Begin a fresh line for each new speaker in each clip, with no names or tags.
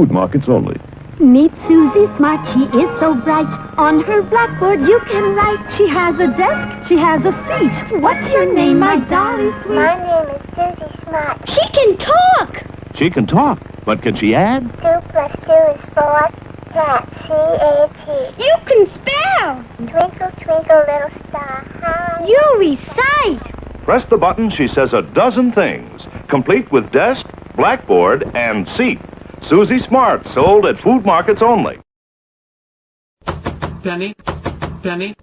food markets only.
Meet Susie Smart, she is so bright. On her blackboard you can write. She has a desk, she has a seat. What's your name, my darling sweet?
My name is Susie Smart.
She can talk!
She can talk, but can she add?
2 plus 2 is 4. Cat, C-A-T.
You can spell!
Twinkle, twinkle, little star, how
You recite!
Press the button, she says a dozen things, complete with desk, blackboard, and seat. Susie Smart, sold at food markets only.
Penny, penny,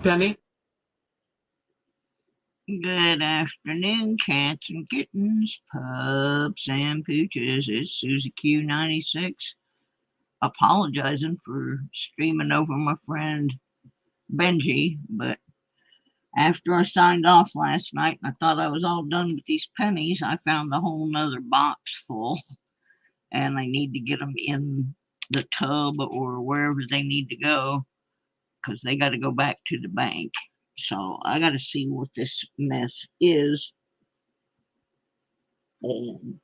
penny.
Good afternoon, cats and kittens, pups and pooches. It's Susie Q96. Apologizing for streaming over my friend Benji, but after I signed off last night and I thought I was all done with these pennies, I found a whole nother box full, and I need to get them in the tub or wherever they need to go because they got to go back to the bank. So I got to see what this mess is and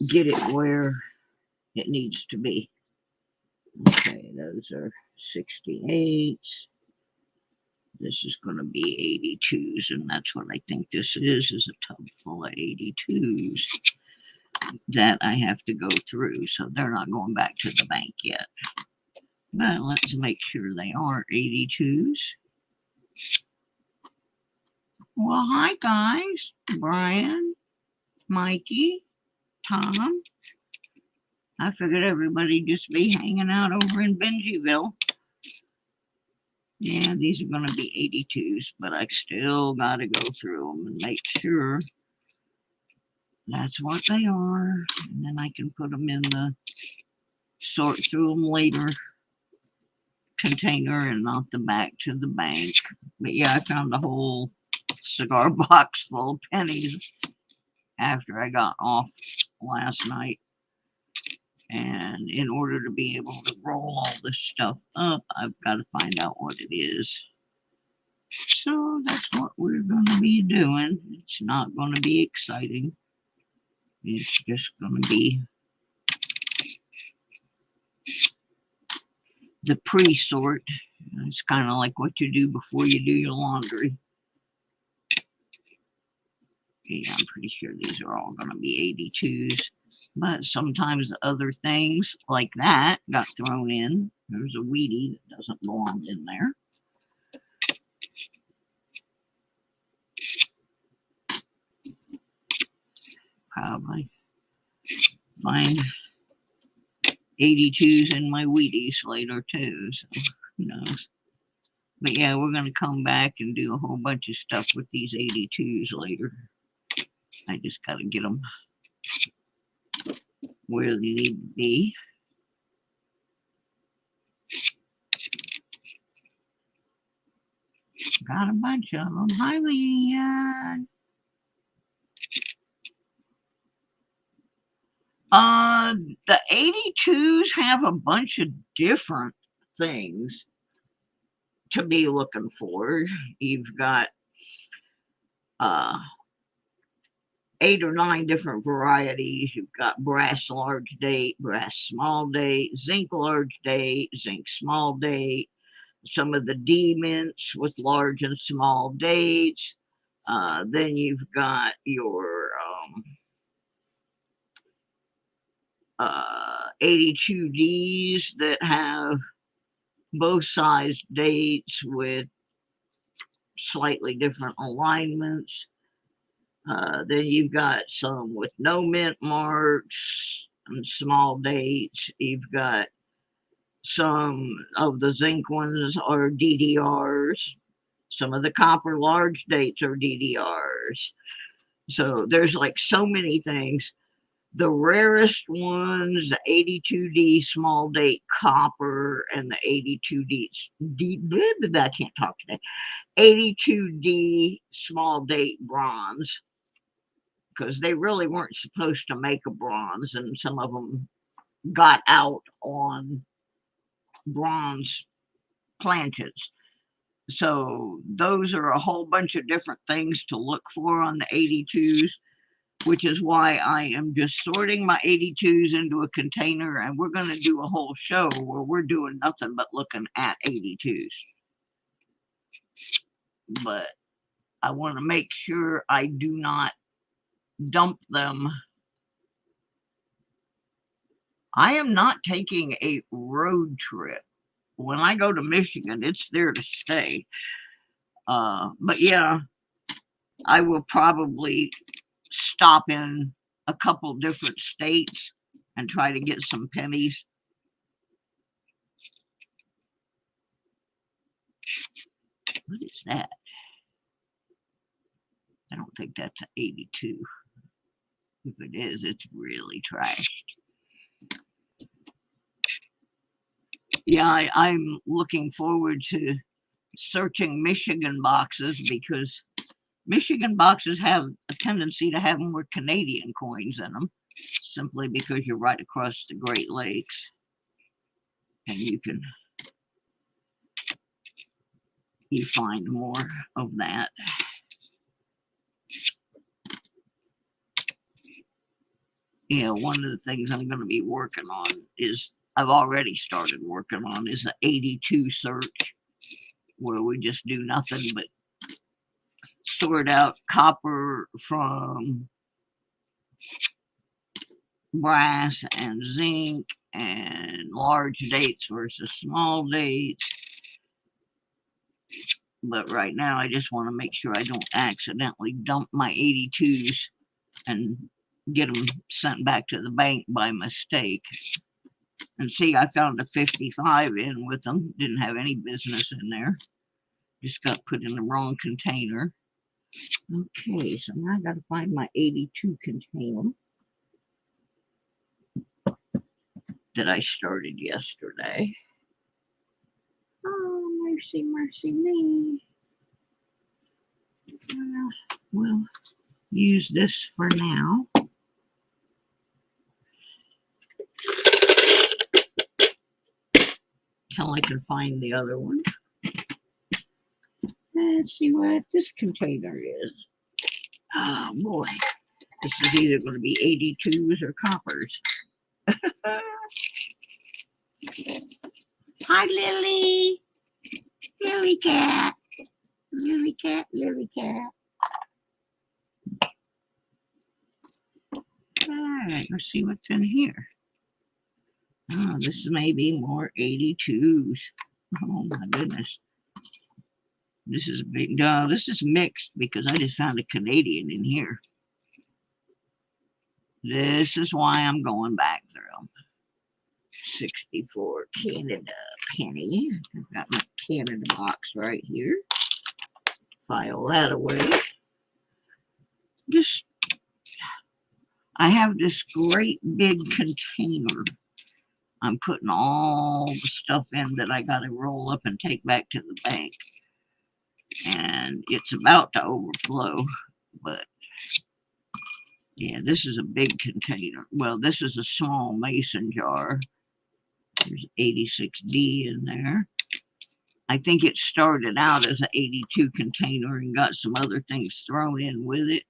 get it where it needs to be. Okay, those are 68s. This is going to be 82s, and that's what I think this is a tub full of 82s that I have to go through. So they're not going back to the bank yet. But let's make sure they are 82s. Well, hi guys. Brian, Mikey, Tom. I figured everybody just be hanging out over in Benjiville. Yeah, these are going to be 82s, but I still got to go through them and make sure that's what they are. And then I can put them in the sort through them later container and not the back to the bank. But yeah, I found a whole cigar box full of pennies after I got off last night. And in order to be able to roll all this stuff up, I've got to find out what it is. So that's what we're going to be doing. It's not going to be exciting. It's just going to be the pre-sort. It's kind of like what you do before you do your laundry. Yeah, I'm pretty sure these are all going to be 82s. But sometimes other things like that got thrown in. There's a Wheatie that doesn't belong in there. Probably find 82s in my Wheaties later too, so who knows. But yeah, we're going to come back and do a whole bunch of stuff with these 82s later. I just got to get them where they need to be. Got a bunch of them. Hi, Leanne. The 82s have a bunch of different things to be looking for. You've got 8 or 9 different varieties. You've got brass large date, brass small date, zinc large date, zinc small date, some of the D mints with large and small dates. Then you've got your 82Ds that have both size dates with slightly different alignments. Then you've got some with no mint marks and small dates. You've got some of the zinc ones are DDRs. Some of the copper large dates are DDRs. So there's like so many things. The rarest ones, the 82D small date copper and the 82D, I can't talk today, 82D small date bronze, because they really weren't supposed to make a bronze, and some of them got out on bronze planches. So those are a whole bunch of different things to look for on the 82s. which is why I am just sorting my 82s into a container, and we're going to do a whole show where we're doing nothing but looking at 82s. But I want to make sure I do not dump them. I am not taking a road trip. When I go to Michigan, it's there to stay. But yeah, I will probably stop in a couple different states and try to get some pennies. What is that? I don't think that's an 82. If it is, it's really trashed. Yeah, I'm looking forward to searching Michigan boxes, because Michigan boxes have a tendency to have more Canadian coins in them, simply because you're right across the Great Lakes, and you find more of that. You know, one of the things I'm going to be working on is, I've already started working on, is an 82 search, where we just do nothing but sort out copper from brass and zinc, and large dates versus small dates. But right now I just want to make sure I don't accidentally dump my 82s and get them sent back to the bank by mistake. And see, I found a 55 in with them. Didn't have any business in there. Just got put in the wrong container. Okay, so now I got to find my 82 container that I started yesterday. Oh, mercy, mercy me. We'll use this for now. Till I can find the other one. Let's see what this container is. Oh boy. This is either going to be 82s or coppers. Hi, Lily. Lily cat. Lily cat, Lily cat. Alright, let's see what's in here. Oh, this may be more 82s. Oh my goodness. This is big. No, this is mixed, because I just found a Canadian in here. This is why I'm going back through them. 64 Canada penny. I've got my Canada box right here. File that away. I have this great big container. I'm putting all the stuff in that I got to roll up and take back to the bank. And it's about to overflow, but yeah, this is a big container. Well, this is a small mason jar. There's 86D in there. I think it started out as an 82 container and got some other things thrown in with it.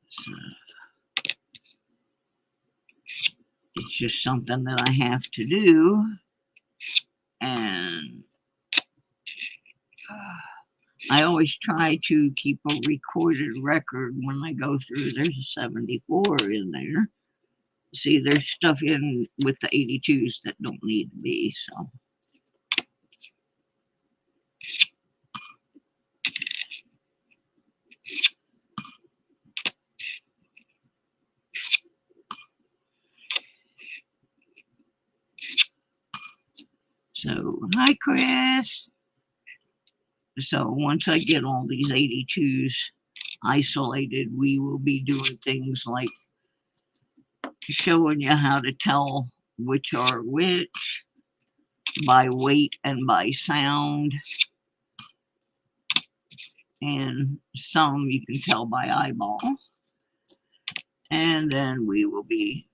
So it's just something that I have to do. And I always try to keep a recorded record when I go through. There's a 74 in there. See, there's stuff in with the 82s that don't need to be, so. So, hi, Chris. So once I get all these 82s isolated, we will be doing things like showing you how to tell which are which by weight and by sound. And some you can tell by eyeball. And then we will be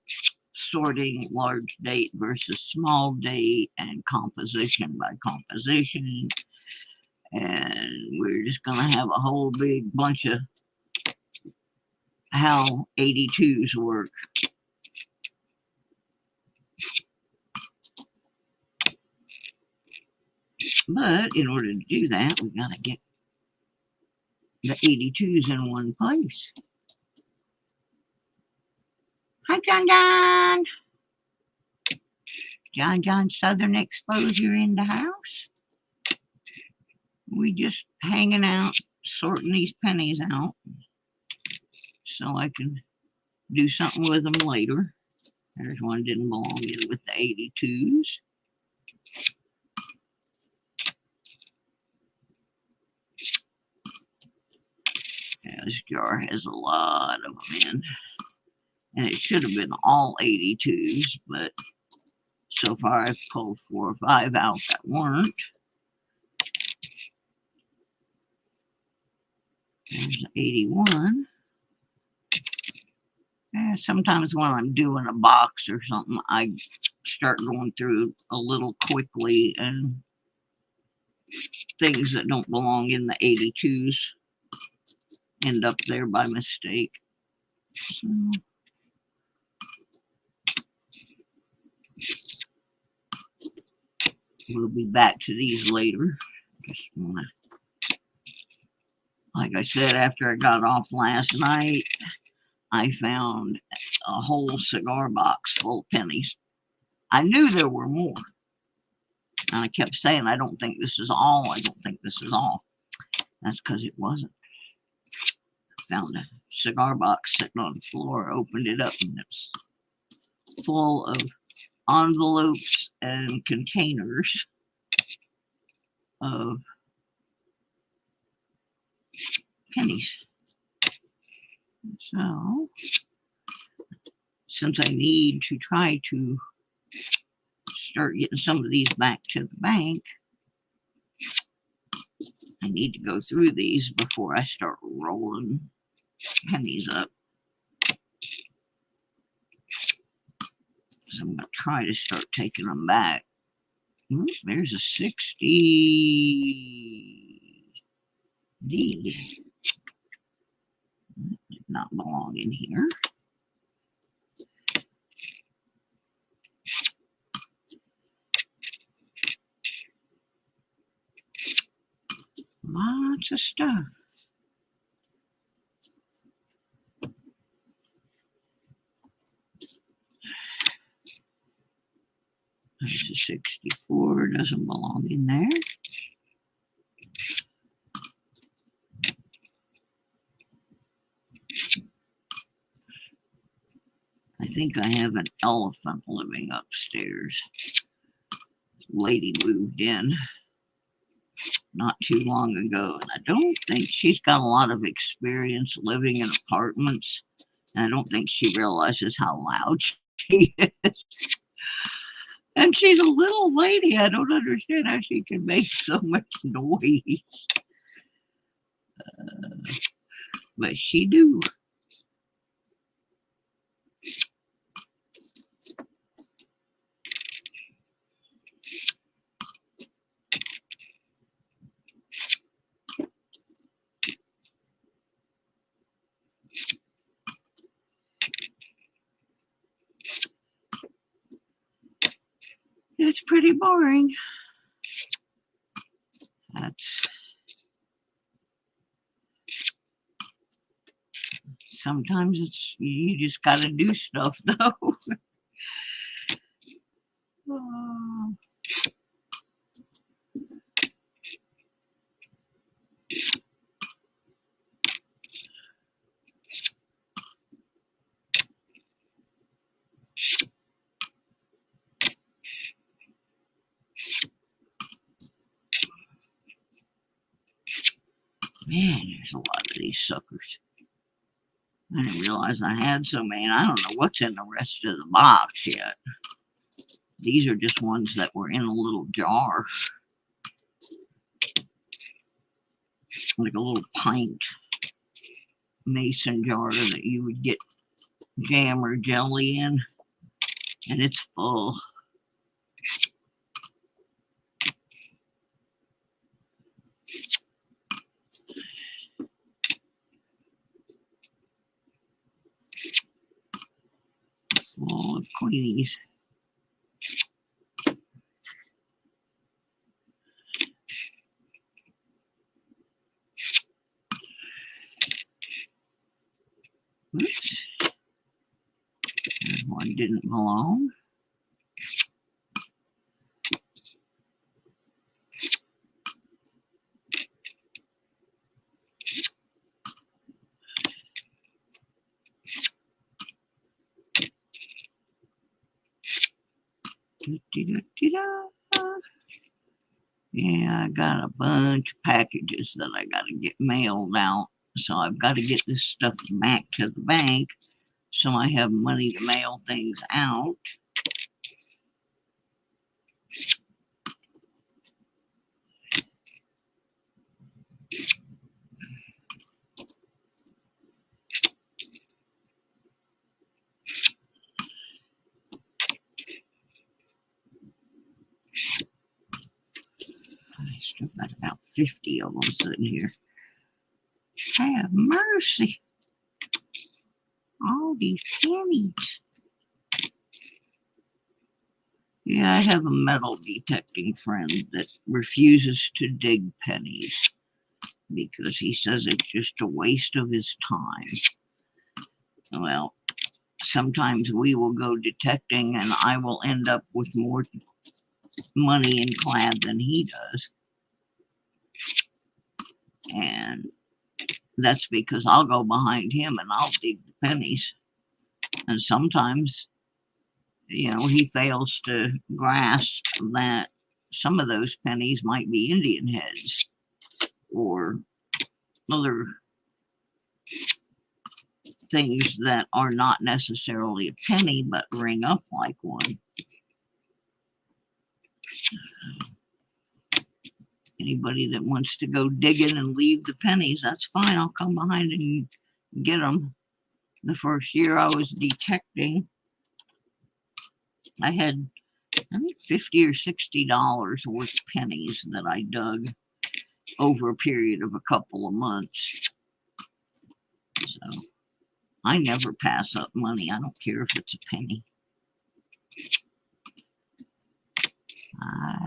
sorting large date versus small date and composition by composition. And we're just going to have a whole big bunch of how 82s work. But in order to do that, we got to get the 82s in one place. Hi, John John. John John Southern Exposure in the house. We just hanging out, sorting these pennies out so I can do something with them later. There's one didn't belong in with the 82s. Yeah, this jar has a lot of them in. And it should have been all 82s, but so far I've pulled 4 or 5 out that weren't. There's 81. Sometimes when I'm doing a box or something, I start going through a little quickly, and things that don't belong in the 82s end up there by mistake. So, we'll be back to these later. Just wanna, like I said, after I got off last night, I found a whole cigar box full of pennies. I knew there were more. And I kept saying, I don't think this is all. I don't think this is all. That's because it wasn't. I found a cigar box sitting on the floor, opened it up, and it's full of envelopes and containers of pennies. So, since I need to try to start getting some of these back to the bank, I need to go through these before I start rolling pennies up. So I'm going to try to start taking them back. There's a 60 D. Did not belong in here. Lots of stuff. There's a 64, doesn't belong in there. I think I have an elephant living upstairs. Lady moved in not too long ago, and I don't think she's got a lot of experience living in apartments, and I don't think she realizes how loud she is. And she's a little lady. I don't understand how she can make so much noise. But she do. It's pretty boring. Sometimes you just gotta do stuff though. Oh. Man, there's a lot of these suckers. I didn't realize I had so many. I don't know what's in the rest of the box yet. These are just ones that were in a little jar. Like a little pint mason jar that you would get jam or jelly in. And it's full. Full of queenies. Oops. That one didn't belong. Yeah, I got a bunch of packages that I got to get mailed out. So I've got to get this stuff back to the bank so I have money to mail things out. I still got about 50 of them sitting here. Have mercy. All these pennies. Yeah, I have a metal detecting friend that refuses to dig pennies because he says it's just a waste of his time. Well, sometimes we will go detecting and I will end up with more money in clad than he does. And that's because I'll go behind him and I'll dig the pennies. And sometimes, you know, he fails to grasp that some of those pennies might be Indian heads or other things that are not necessarily a penny but ring up like one. Anybody that wants to go digging and leave the pennies, that's fine. I'll come behind and get them. The first year I was detecting, I had, I think, $50 or $60 worth of pennies that I dug over a period of a couple of months. So I never pass up money. I don't care if it's a penny.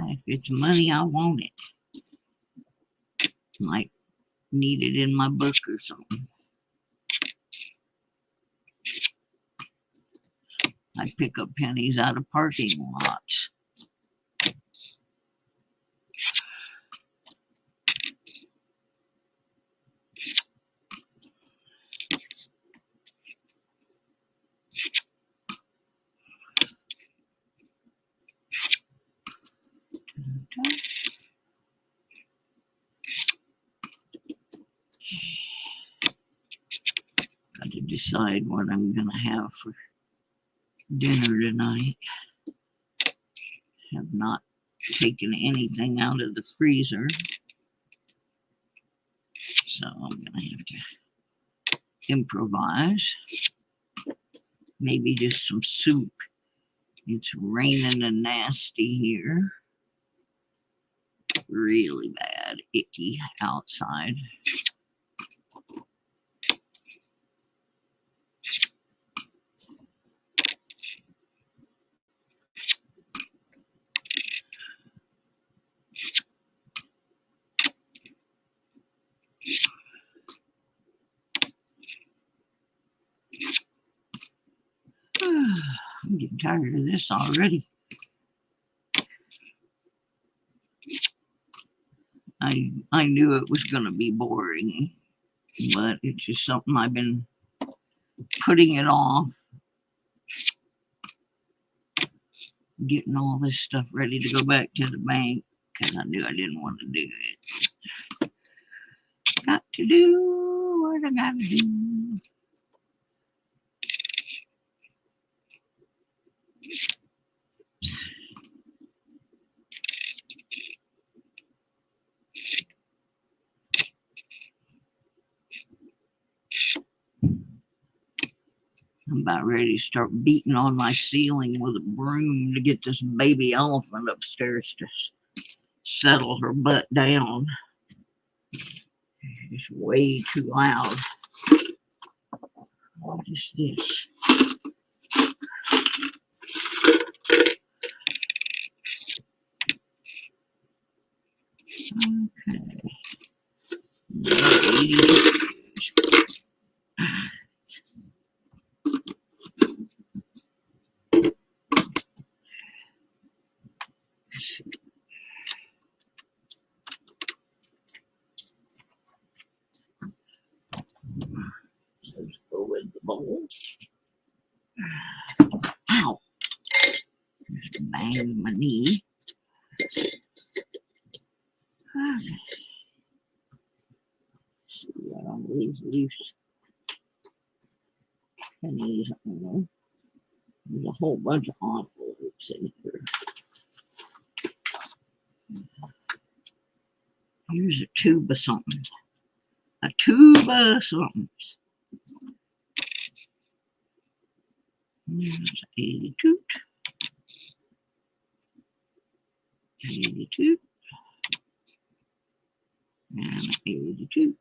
If it's money, I want it. Might need it in my book or something. I pick up pennies out of parking lots. Got to decide what I'm going to have for dinner tonight. Have not taken anything out of the freezer, so I'm going to have to improvise. Maybe just some soup. It's raining and nasty here. Really bad, icky outside. I'm getting tired of this already. I knew it was going to be boring, but it's just something I've been putting it off. Getting all this stuff ready to go back to the bank because I knew I didn't want to do it. Got to do what I got to do. I'm about ready to start beating on my ceiling with a broom to get this baby elephant upstairs to settle her butt down. It's way too loud. What is this? Okay. Let's go in the bowl. Ow! Just banged my knee. See what on these loose pennies. There's a whole bunch of envelopes in here. Here's a tube of something. A tube of something. There's 82. 82. And 82.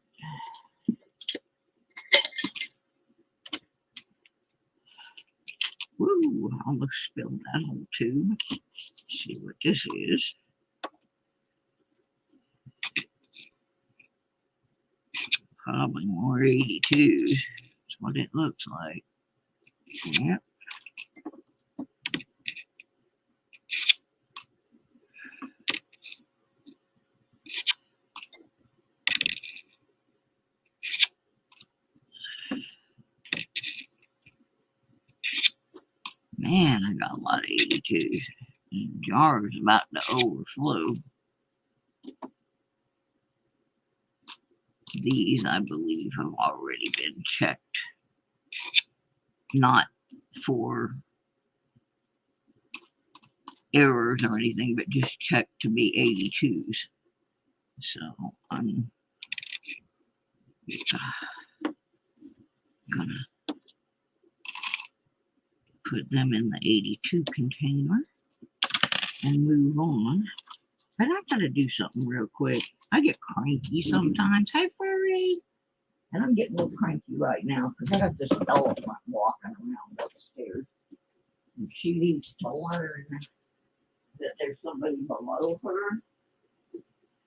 Woo, I almost spilled that whole tube. Let's see what this is. Probably more 82s. That's what it looks like. Yep. Man, I got a lot of 82s. The jar is about to overflow. These, I believe, have already been checked. Not for errors or anything, but just checked to be 82s. So I'm gonna put them in the 82 container and move on. But I gotta do something real quick. I get cranky sometimes. Hey, furry! And I'm getting a little cranky right now because I got this elephant walking around upstairs. And she needs to learn that there's somebody below her.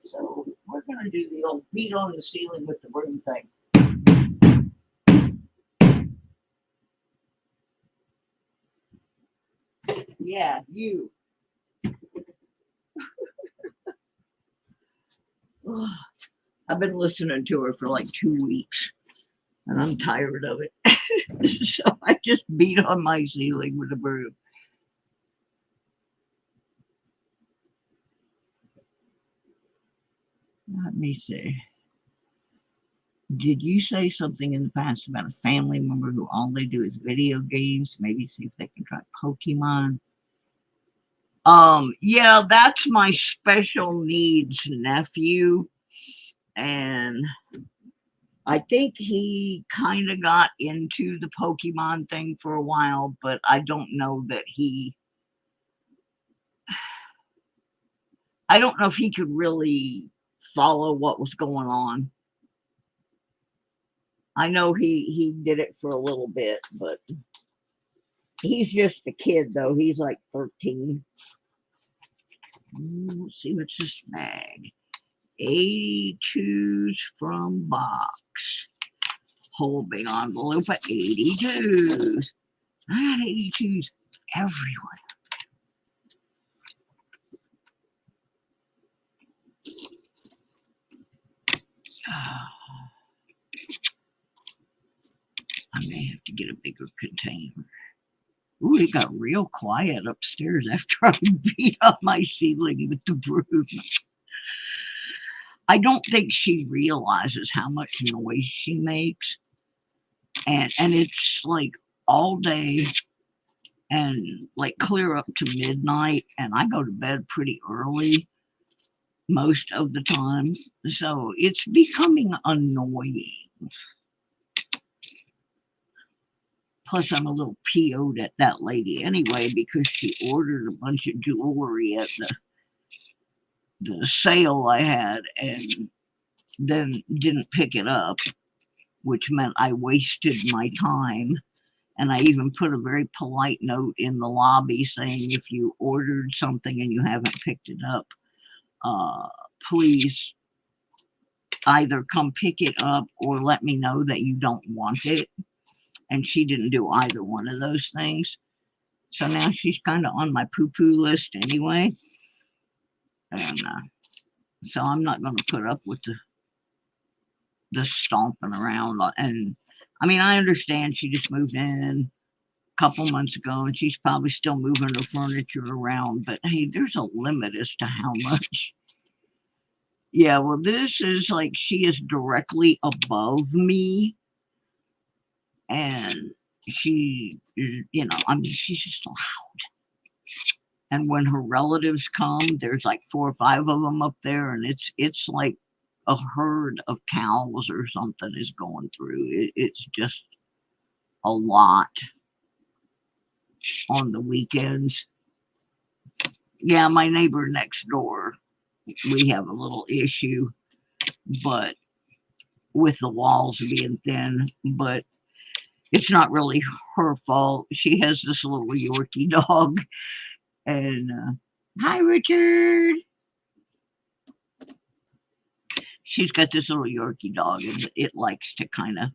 So we're gonna do the old beat on the ceiling with the broom thing. Yeah, you. I've been listening to her for like 2 weeks and I'm tired of it. So I just beat on my ceiling with a broom. Let me see. Did you say something in the past about a family member who all they do is video games? Maybe see if they can try Pokemon. Yeah, that's my special needs nephew. And I think he kind of got into the Pokemon thing for a while, but I don't know that I don't know if he could really follow what was going on. I know he did it for a little bit, but he's just a kid, though. He's like 13. Let's see what's this bag. 82s from box. Whole big envelope of 82s. I got 82s everywhere. I may have to get a bigger container. Ooh, it got real quiet upstairs after I beat up my ceiling with the broom. I don't think she realizes how much noise she makes. And it's like all day and like clear up to midnight. And I go to bed pretty early most of the time. So it's becoming annoying. Plus, I'm a little PO'd at that lady anyway because she ordered a bunch of jewelry at the sale I had and then didn't pick it up, which meant I wasted my time. And I even put a very polite note in the lobby saying, if you ordered something and you haven't picked it up, please either come pick it up or let me know that you don't want it. And she didn't do either one of those things. So now she's kind of on my poo-poo list anyway. And so I'm not going to put up with the stomping around. And I mean, I understand she just moved in a couple months ago and she's probably still moving her furniture around. But hey, there's a limit as to how much. Yeah, well, this is like she is directly above me. And she, you know, I mean, she's just loud. And when her relatives come, there's like 4 or 5 of them up there, and it's like a herd of cows or something is going through. It's just a lot on the weekends. Yeah, my neighbor next door, we have a little issue, but with the walls being thin, but it's not really her fault. She has this little Yorkie dog. And hi, Richard. She's got this little Yorkie dog, and it likes to kind of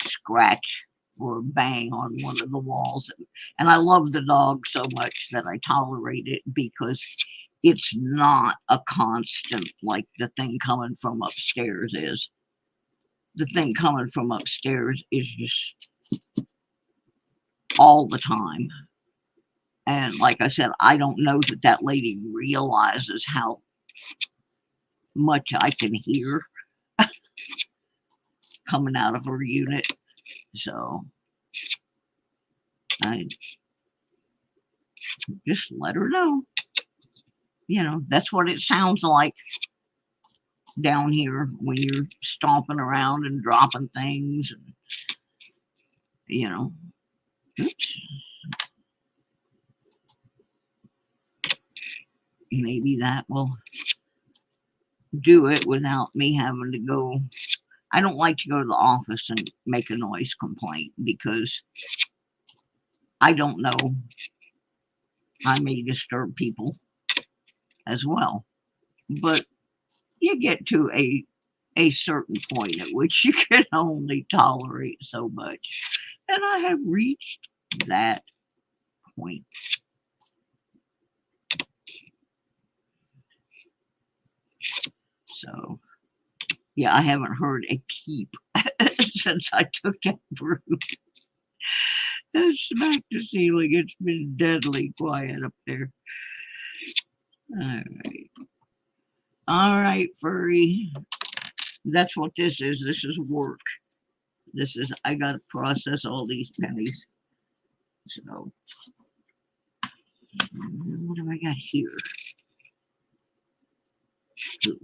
scratch or bang on one of the walls. And I love the dog so much that I tolerate it because it's not a constant like the thing coming from upstairs is. The thing coming from upstairs is just all the time. And like I said, I don't know that that lady realizes how much I can hear coming out of her unit. So I just let her know. You know, that's what it sounds like down here when you're stomping around and dropping things. And, you know, oops. Maybe that will do it without me having to go. I don't like to go to the office and make a noise complaint because I don't know. I may disturb people as well. But you get to a certain point at which you can only tolerate so much. And I have reached that point. So, yeah, I haven't heard a peep since I took that broom. And smacked the ceiling. It's been deadly quiet up there. All right. All right, furry. That's what this is. This is work. This is, I got to process all these pennies. So, what do I got here? Ooh.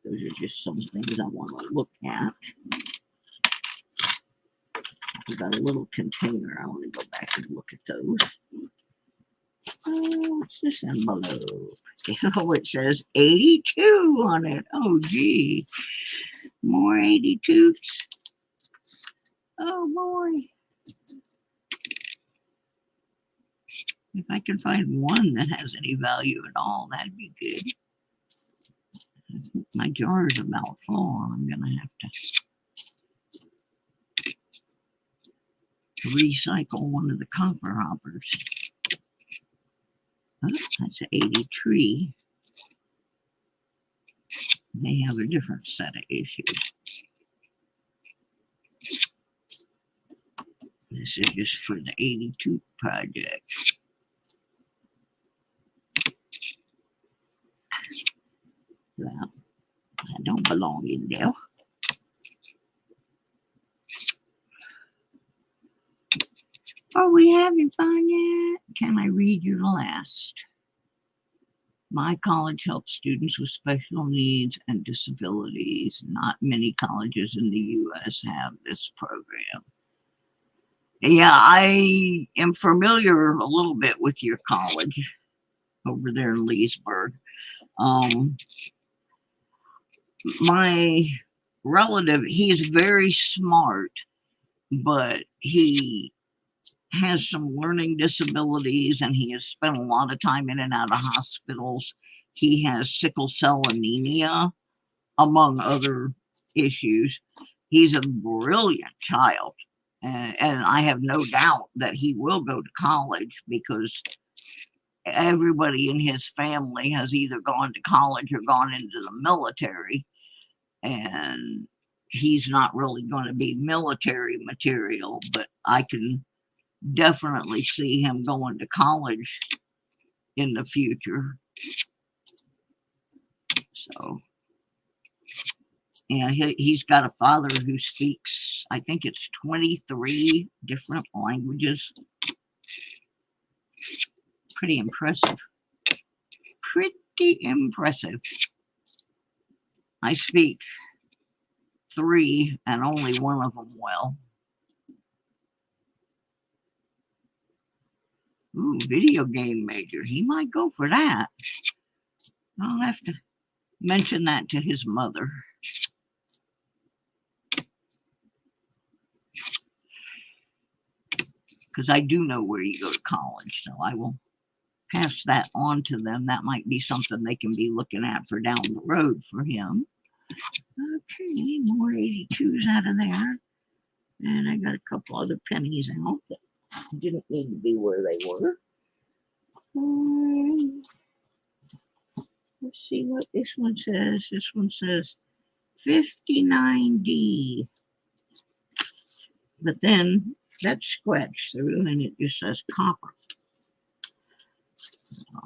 Those are just some things I want to look at. I've got a little container. I want to go back and look at those. Oh, what's this envelope? Oh, it says 82 on it. Oh, gee. More 82s. Oh, boy. If I can find one that has any value at all, that'd be good. My jar is about full. I'm going to have to recycle one of the copper hoppers. Oh, that's 83. They have a different set of issues. This is just for the 82 project. Well, I don't belong in there. Are we having fun yet? Can I read you the last? My college helps students with special needs and disabilities. Not many colleges in the U.S. have this program. Yeah, I am familiar a little bit with your college over there in Leesburg. Um, my relative, he's very smart, but he has some learning disabilities and he has spent a lot of time in and out of hospitals. He has sickle cell anemia, among other issues. He's a brilliant child. And I have no doubt that he will go to college because everybody in his family has either gone to college or gone into the military. And he's not really going to be military material, but I can definitely see him going to college in the future. So, yeah, he's got a father who speaks, I think it's 23 different languages. Pretty impressive. Pretty impressive. I speak 3 and only one of them well. Ooh, video game major. He might go for that. I'll have to mention that to his mother. Because I do know where you go to college, so I will pass that on to them. That might be something they can be looking at for down the road for him. Okay, more 82s out of there. And I got a couple other pennies out that didn't need to be where they were. Let's see what this one says. This one says 59D. But then that's scratched through and it just says copper. So.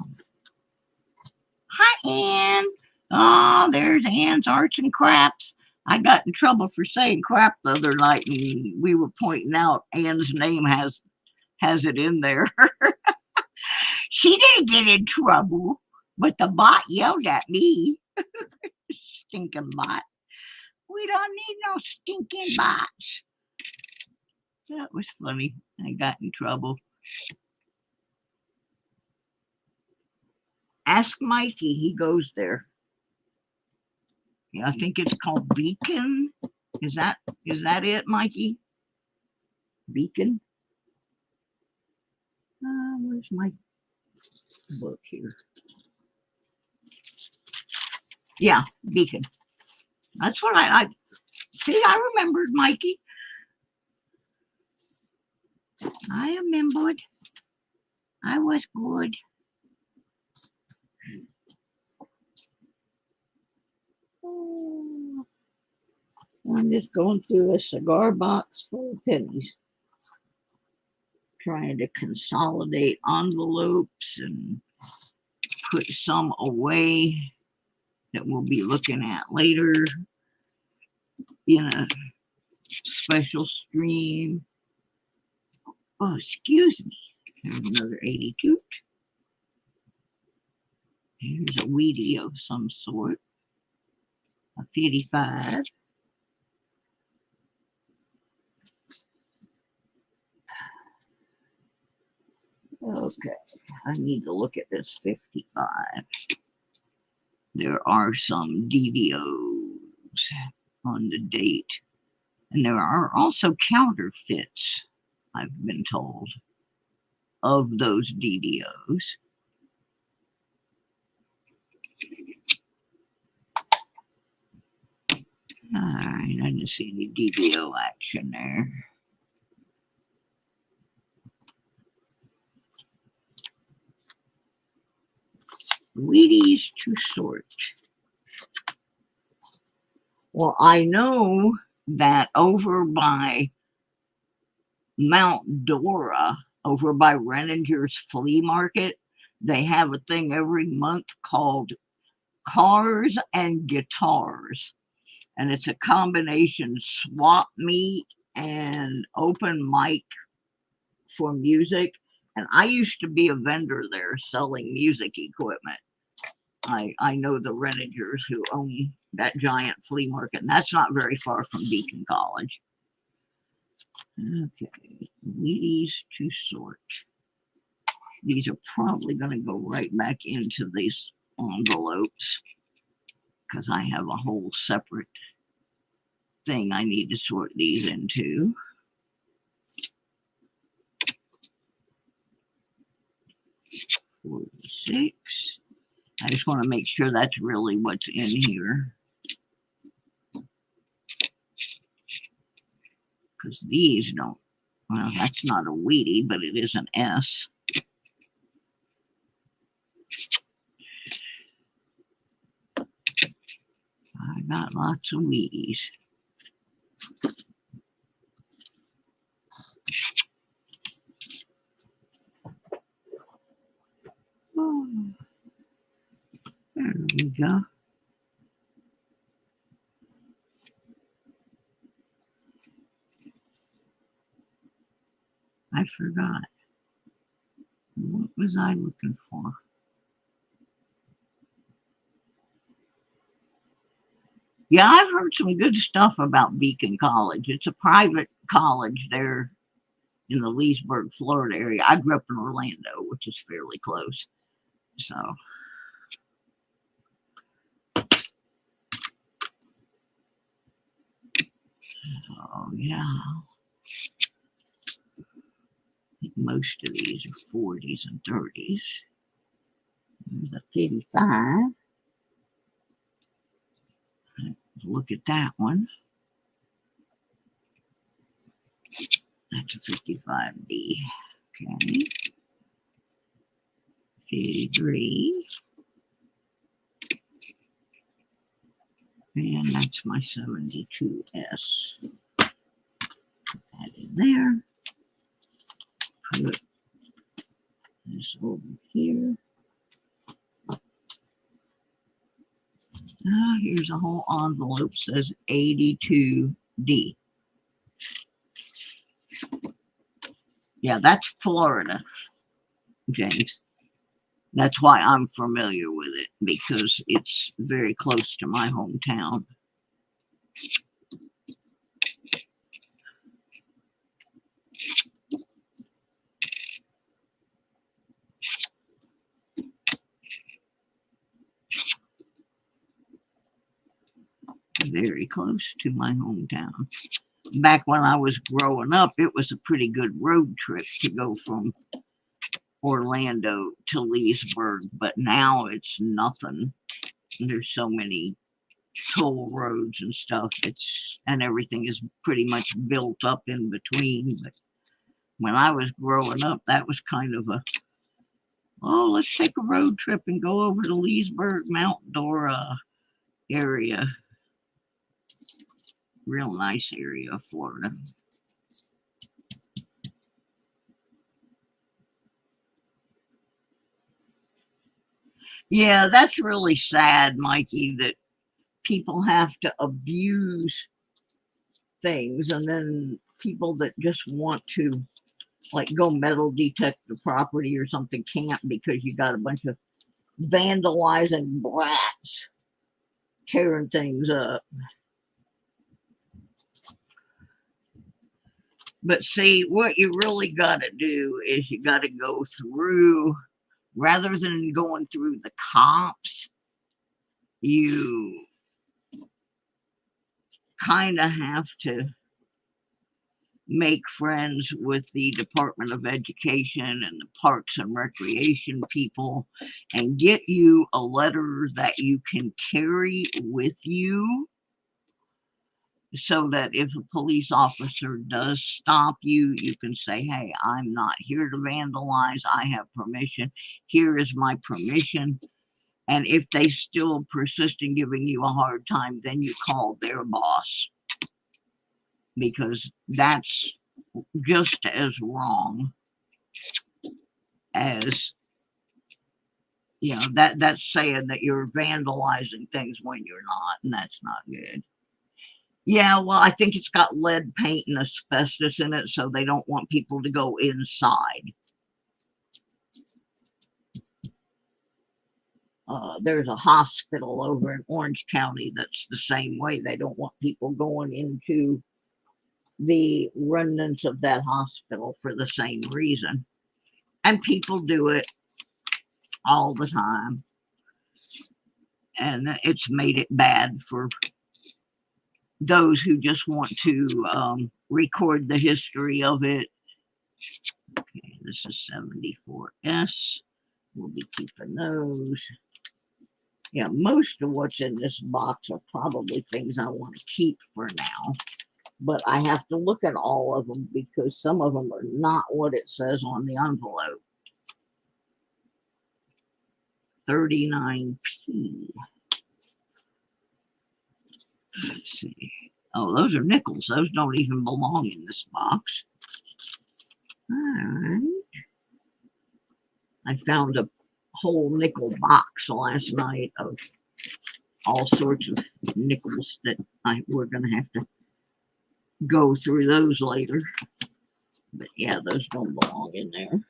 Hi, Ann. Oh, there's Ann's Arts and Craps. I got in trouble for saying crap the other night, and we were pointing out Ann's name has it in there. She didn't get in trouble, but the bot yelled at me. Stinking bot. We don't need no stinking bots. That was funny. I got in trouble. Ask Mikey. He goes there. Yeah, I think it's called Beacon. Is that it, Mikey? Beacon? Where's my book here? Yeah, Beacon. That's what I see. I remembered, Mikey. I remembered. I was good. Oh, I'm just going through a cigar box full of pennies. Trying to consolidate envelopes and put some away that we'll be looking at later in a special stream. Oh, excuse me. There's another 82. Here's a Wheatie of some sort. A 55. Okay, I need to look at this 55. There are some DDOs on the date. And there are also counterfeits, I've been told, of those DDOs. All right, I didn't see any DDO action there. Wheaties to sort. Well, I know that over by Mount Dora, over by Renninger's Flea Market, they have a thing every month called Cars and Guitars. And it's a combination swap meet and open mic for music. And I used to be a vendor there selling music equipment. I know the Renningers who own that giant flea market, and that's not very far from Beacon College. Okay, Wheaties to sort. These are probably going to go right back into these envelopes because I have a whole separate thing I need to sort these into. $46. I just want to make sure that's really what's in here. Because these don't, well, that's not a Wheatie, but it is an S. I got lots of Wheaties. Oh, there we go. I forgot. What was I looking for? Yeah, I've heard some good stuff about Beacon College. It's a private college there in the Leesburg, Florida area. I grew up in Orlando, which is fairly close. So, oh yeah. I think most of these are 40s and 30s. There's a 55. Look at that one. That's a 55D. Okay. 53. And that's my 72S. Put that in there. Put this over here. Here's a whole envelope, says 82D. Yeah, that's Florida, James. That's why I'm familiar with it, because it's very close to my hometown. Very close to my hometown. Back when I was growing up, it was a pretty good road trip to go from Orlando to Leesburg, but now it's nothing. There's so many toll roads and stuff. And everything is pretty much built up in between. But when I was growing up, that was kind of a, oh, let's take a road trip and go over to Leesburg, Mount Dora area. Real nice area of Florida. Yeah, that's really sad, Mikey, that people have to abuse things, and then people that just want to, like, go metal detect the property or something can't because you got a bunch of vandalizing brats tearing things up. But see, what you really got to do is you got to go through, rather than going through the cops, you kind of have to make friends with the Department of Education and the Parks and Recreation people and get you a letter that you can carry with you, so that if a police officer does stop you, you can say, hey, I'm not here to vandalize. I have permission. Here is my permission. And if they still persist in giving you a hard time, then you call their boss, because that's just as wrong as, you know, that's saying that you're vandalizing things when you're not, and that's not good. Yeah, well, I think it's got lead paint and asbestos in it, so they don't want people to go inside. There's a hospital over in Orange County that's the same way. They don't want people going into the remnants of that hospital for the same reason. And people do it all the time. And it's made it bad for those who just want to record the history of it. Okay, this is 74S. We'll be keeping those. Yeah, most of what's in this box are probably things I want to keep for now. But I have to look at all of them because some of them are not what it says on the envelope. 39p. Let's see. Oh, those are nickels. Those don't even belong in this box. All right. I found a whole nickel box last night of all sorts of nickels that we're going to have to go through those later. But yeah, those don't belong in there.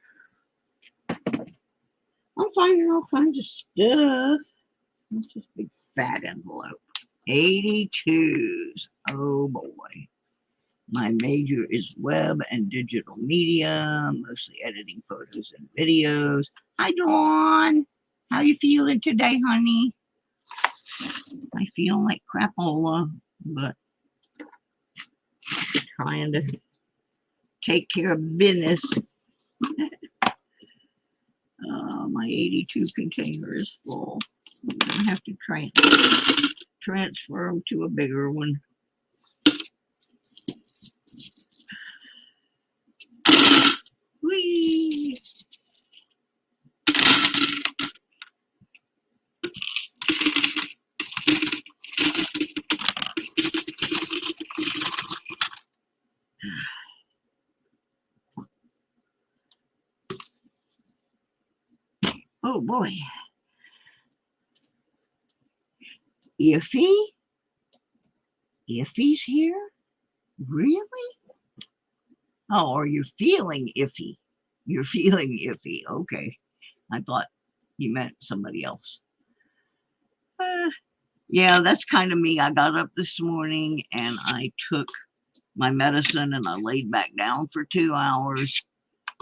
I'm finding all kinds of stuff. It's just a big fat envelope. 82s. Oh boy. My major is web and digital media, mostly editing photos and videos. Hi, Dawn. How you feeling today, honey? I feel like crapola, but trying to take care of business. My 82 container is full. I'm going to have to transfer them to a bigger one. Whee! Oh boy. Iffy? Iffy's here? Really? Oh, or you're feeling iffy. You're feeling iffy. Okay. I thought you meant somebody else. Yeah, that's kind of me. I got up this morning and I took my medicine and I laid back down for 2 hours.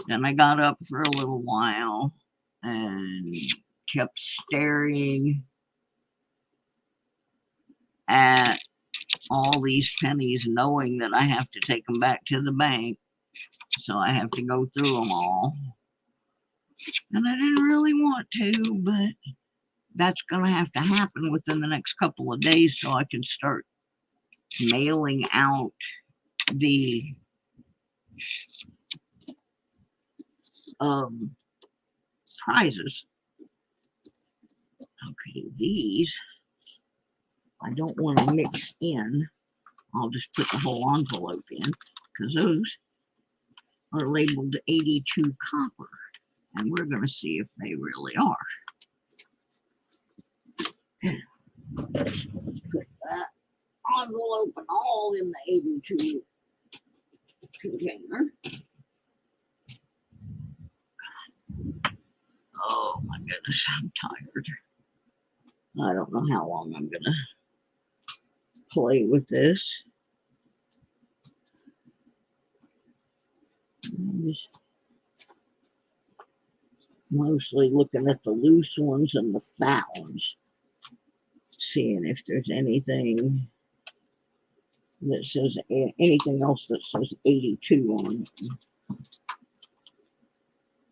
Then I got up for a little while and kept staring at all these pennies, knowing that I have to take them back to the bank. So I have to go through them all. And I didn't really want to, but that's going to have to happen within the next couple of days so I can start mailing out the prizes. Okay, these I don't want to mix in. I'll just put the whole envelope in because those are labeled 82 copper. And we're going to see if they really are. Put that envelope and all in the 82 container. Oh my goodness, I'm tired. I don't know how long I'm going to play with this. I'm just mostly looking at the loose ones and the fat ones, seeing if there's anything that says anything else that says 82 on it.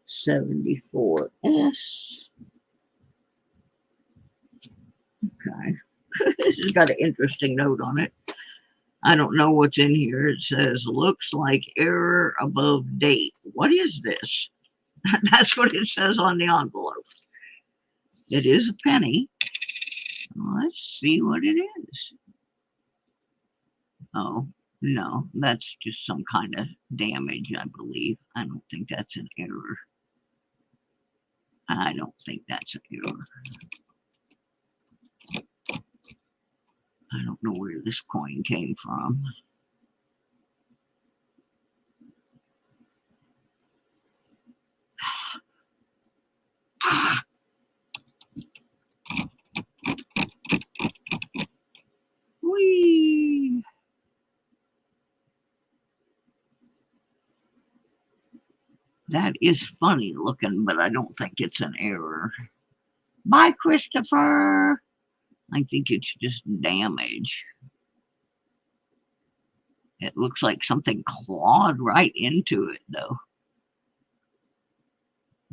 74S. Okay. This has got an interesting note on it. I don't know what's in here. It says, looks like error above date. What is this? That's what it says on the envelope. It is a penny. Let's see what it is. Oh, no, that's just some kind of damage, I believe. I don't think that's an error. I don't think that's an error. I don't know where this coin came from. Whee! That is funny looking, but I don't think it's an error. Bye, Christopher. I think it's just damage. It looks like something clawed right into it, though.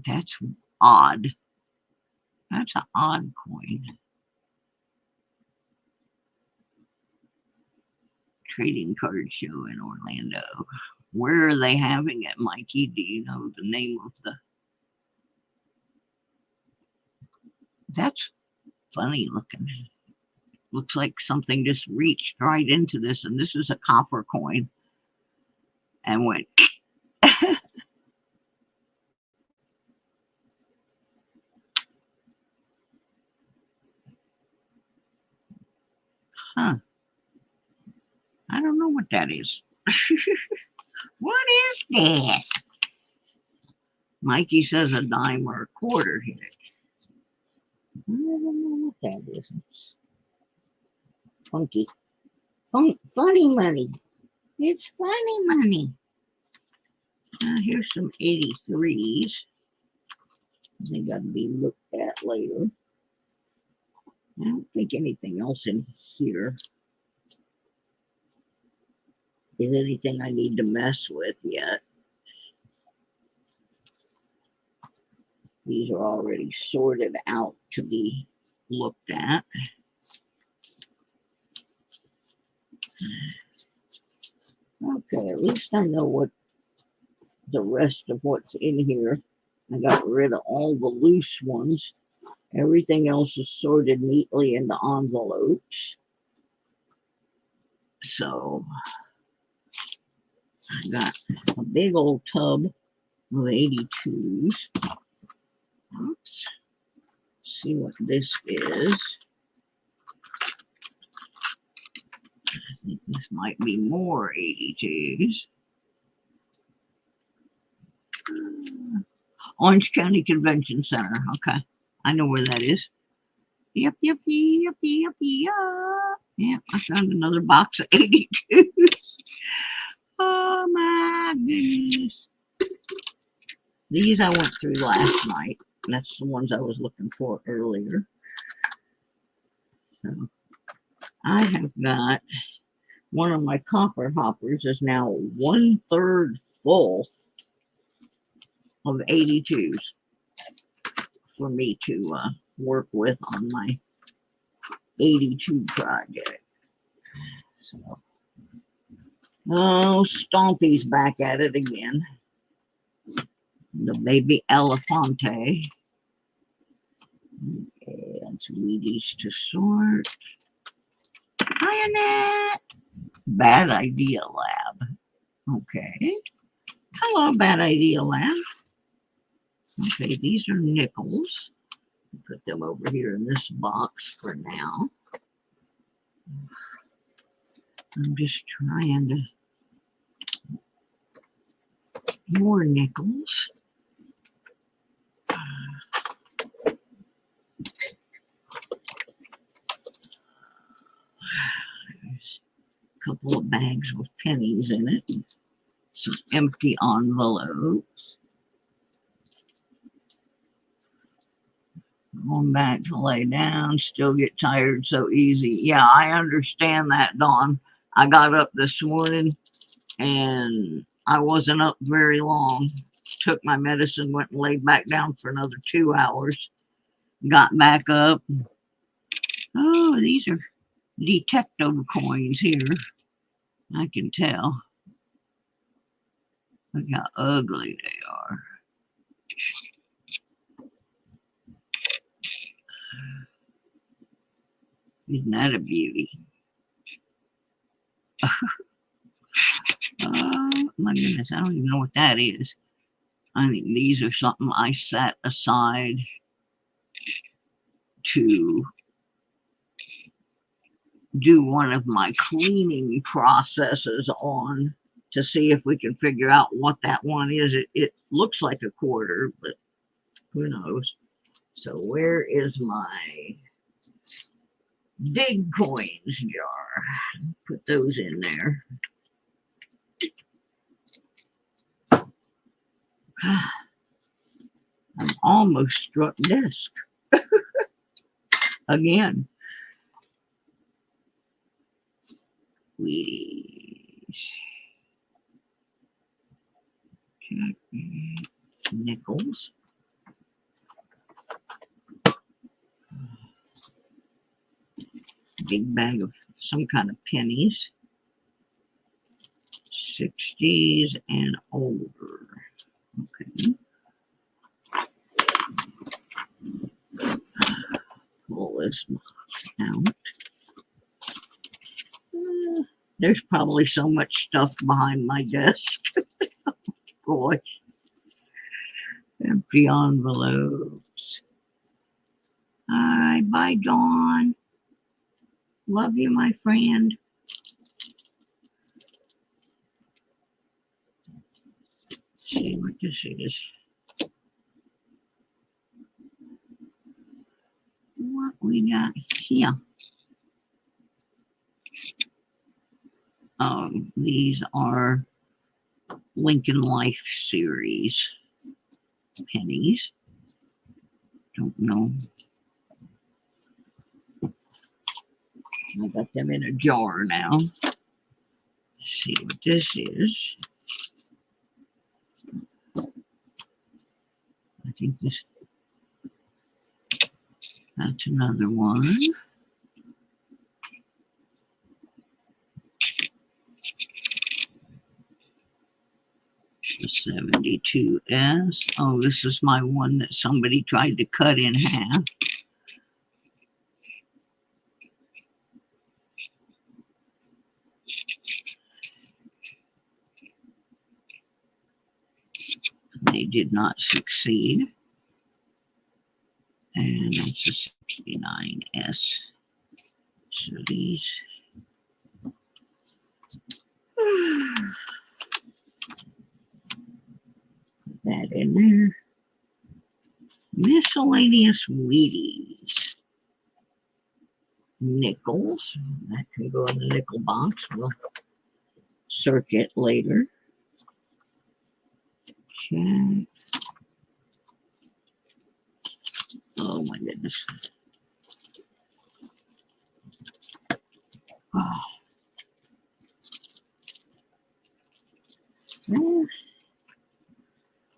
That's odd. That's an odd coin. Trading card show in Orlando. Where are they having it, Mikey? Do you know the name of the... That's funny looking. Looks like something just reached right into this, and this is a copper coin. And went... Huh. I don't know what that is. What is this? Mikey says a dime or a quarter hit. I don't know what that is. It's funky. Funny money. It's funny money. Here's some 83s. They got to be looked at later. I don't think anything else in here is anything I need to mess with yet. These are already sorted out to be looked at. Okay, at least I know what the rest of what's in here. I got rid of all the loose ones. Everything else is sorted neatly into envelopes. So I got a big old tub of 82s. Oops. See what this is. I think this might be more 82s. Orange County Convention Center. Okay. I know where that is. Yep. Yep, I found another box of 82s. Oh my goodness. These I went through last night. That's the ones I was looking for earlier. So I have got one of my copper hoppers is now 1/3 full of 82s for me to work with on my 82 project. So, oh, Stompy's back at it again. The baby Elefante. Okay, that's Wheaties to sort. Hi, Annette. Bad Idea Lab. Okay. Hello, Bad Idea Lab. Okay, these are nickels. Put them over here in this box for now. I'm just trying to... More nickels. There's a couple of bags with pennies in it. Some empty envelopes. Going back to lay down, still get tired so easy. Yeah, I understand that, Dawn. I got up this morning and I wasn't up very long. Took my medicine, went and laid back down for another 2 hours. Got back up. Oh, these are detective coins here. I can tell. Look how ugly they are. Isn't that a beauty? Oh my goodness, I don't even know what that is. I think these are something I set aside to do one of my cleaning processes on to see if we can figure out what that one is. It looks like a quarter, but who knows? So where is my big coins jar? Put those in there. I'm almost struck disc again. Please. Nickels. Big bag of some kind of pennies. 60s and older. Okay. Pull this box out. There's probably so much stuff behind my desk. Boy. Empty envelopes. Hi, bye, Dawn. Love you, my friend. Let's see what this is. What we got here? These are Lincoln Life series pennies. Don't know. I got them in a jar now. Let's see what this is. I think that's another one. The 72S. Oh, this is my one that somebody tried to cut in half. They did not succeed. And that's a 69S. So these. Put that in there. Miscellaneous Wheaties. Nickels. That can go in the nickel box. We'll search it later. Check. Oh my goodness. Oh. Well,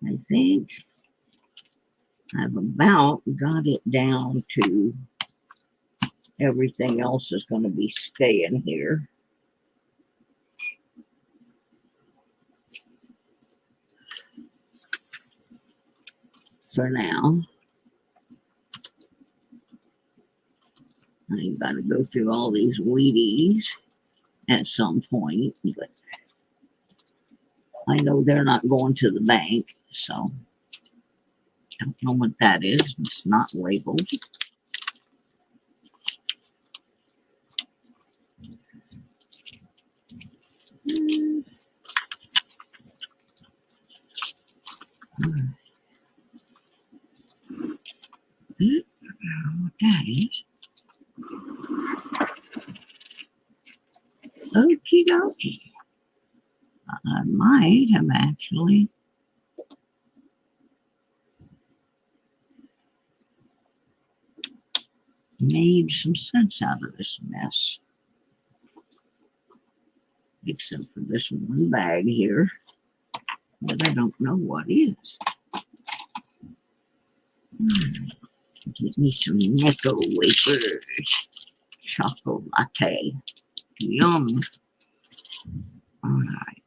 I think I've about got it down to everything else is going to be staying here. For now. I got to go through all these Wheaties at some point, but I know they're not going to the bank, so I don't know what that is. It's not labeled. I don't know what that is. Okie dokie. I might have actually made some sense out of this mess. Except for this one bag here that I don't know what is. Get me some Necco wafers. Chocolate latte. Yum. All right.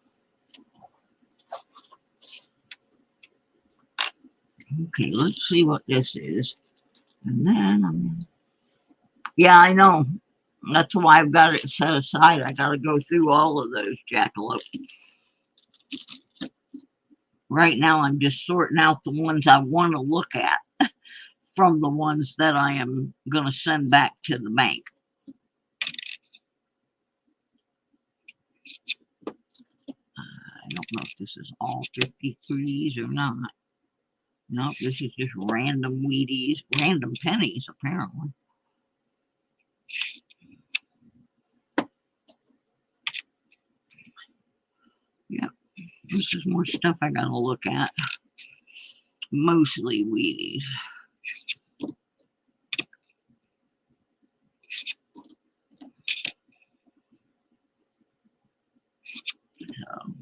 Okay, let's see what this is. And then yeah, I know. That's why I've got it set aside. I got to go through all of those jackalopes. Right now, I'm just sorting out the ones I want to look at from the ones that I am going to send back to the bank. I don't know if this is all 53s or not. Nope, this is just random Wheaties, random pennies, apparently. Yep, this is more stuff I gotta look at. mostly Wheaties. So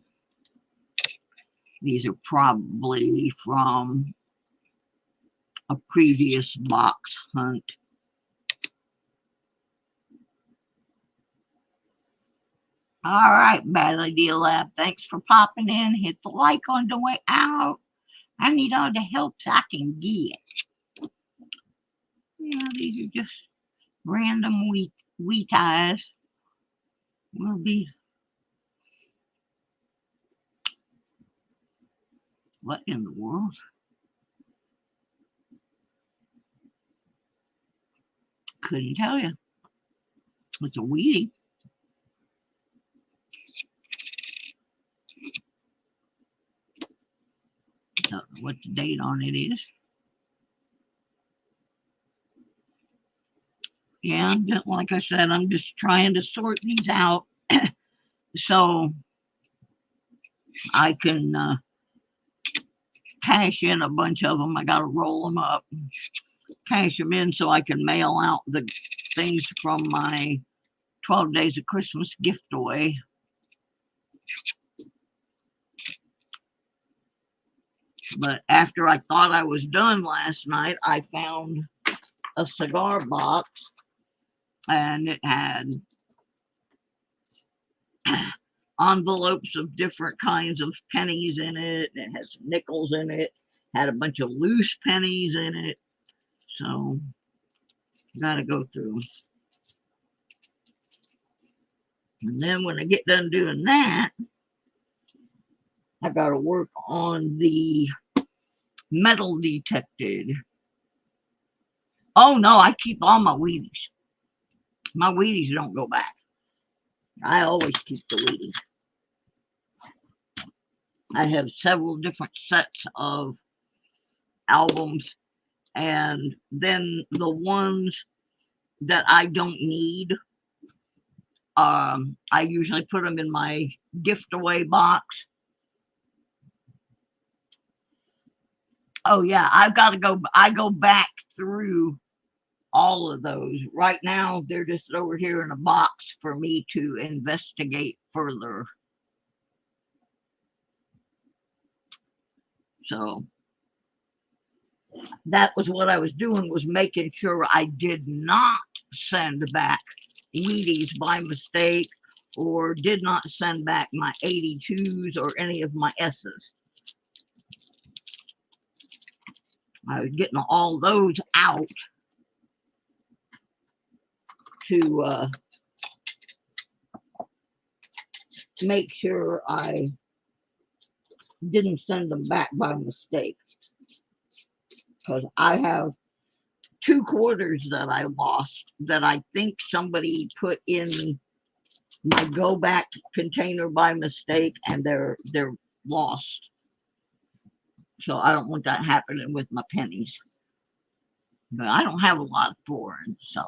these are probably from a previous box hunt. All right, Bad Idea Lab. Thanks for popping in. Hit the like on the way out. I need all the help I can get. Yeah, these are just random wheat eyes. Will be. What in the world? Couldn't tell you. It's a Wheatie. Don't know what the date on it is. Yeah, just like I said, I'm just trying to sort these out so I can cash in a bunch of them. I got to roll them up, cash them in so I can mail out the things from my 12 Days of Christmas gift away. But after I thought I was done last night, I found a cigar box, and it had envelopes of different kinds of pennies in it. It had some nickels in it, had a bunch of loose pennies in it. So, gotta go through. And then when I get done doing that, I gotta work on the metal detected. Oh no, I keep all my Wheaties. My Wheaties don't go back. I always keep the Wheaties. I have several different sets of albums, and then the ones that I don't need, I usually put them in my gift away box. Oh yeah, I go back through all of those. Right now, they're just over here in a box for me to investigate further. So that was what I was doing, was making sure I did not send back Wheaties by mistake, or did not send back my 82s or any of my S's. I was getting all those out to make sure I didn't send them back by mistake. Because I have 2 quarters that I lost that I think somebody put in my go back container by mistake, and they're lost. So I don't want that happening with my pennies. But I don't have a lot of foreign, so.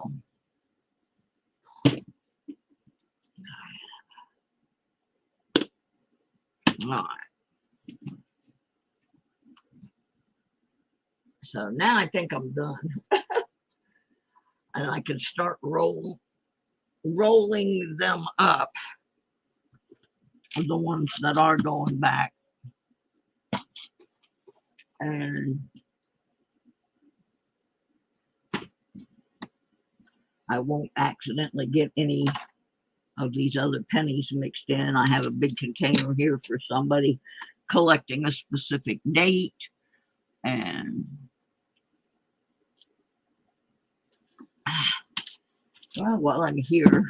All right. So now I think I'm done. And I can start rolling them up, the ones that are going back. And I won't accidentally get any of these other pennies mixed in. I have a big container here for somebody collecting a specific date. And well, while I'm here,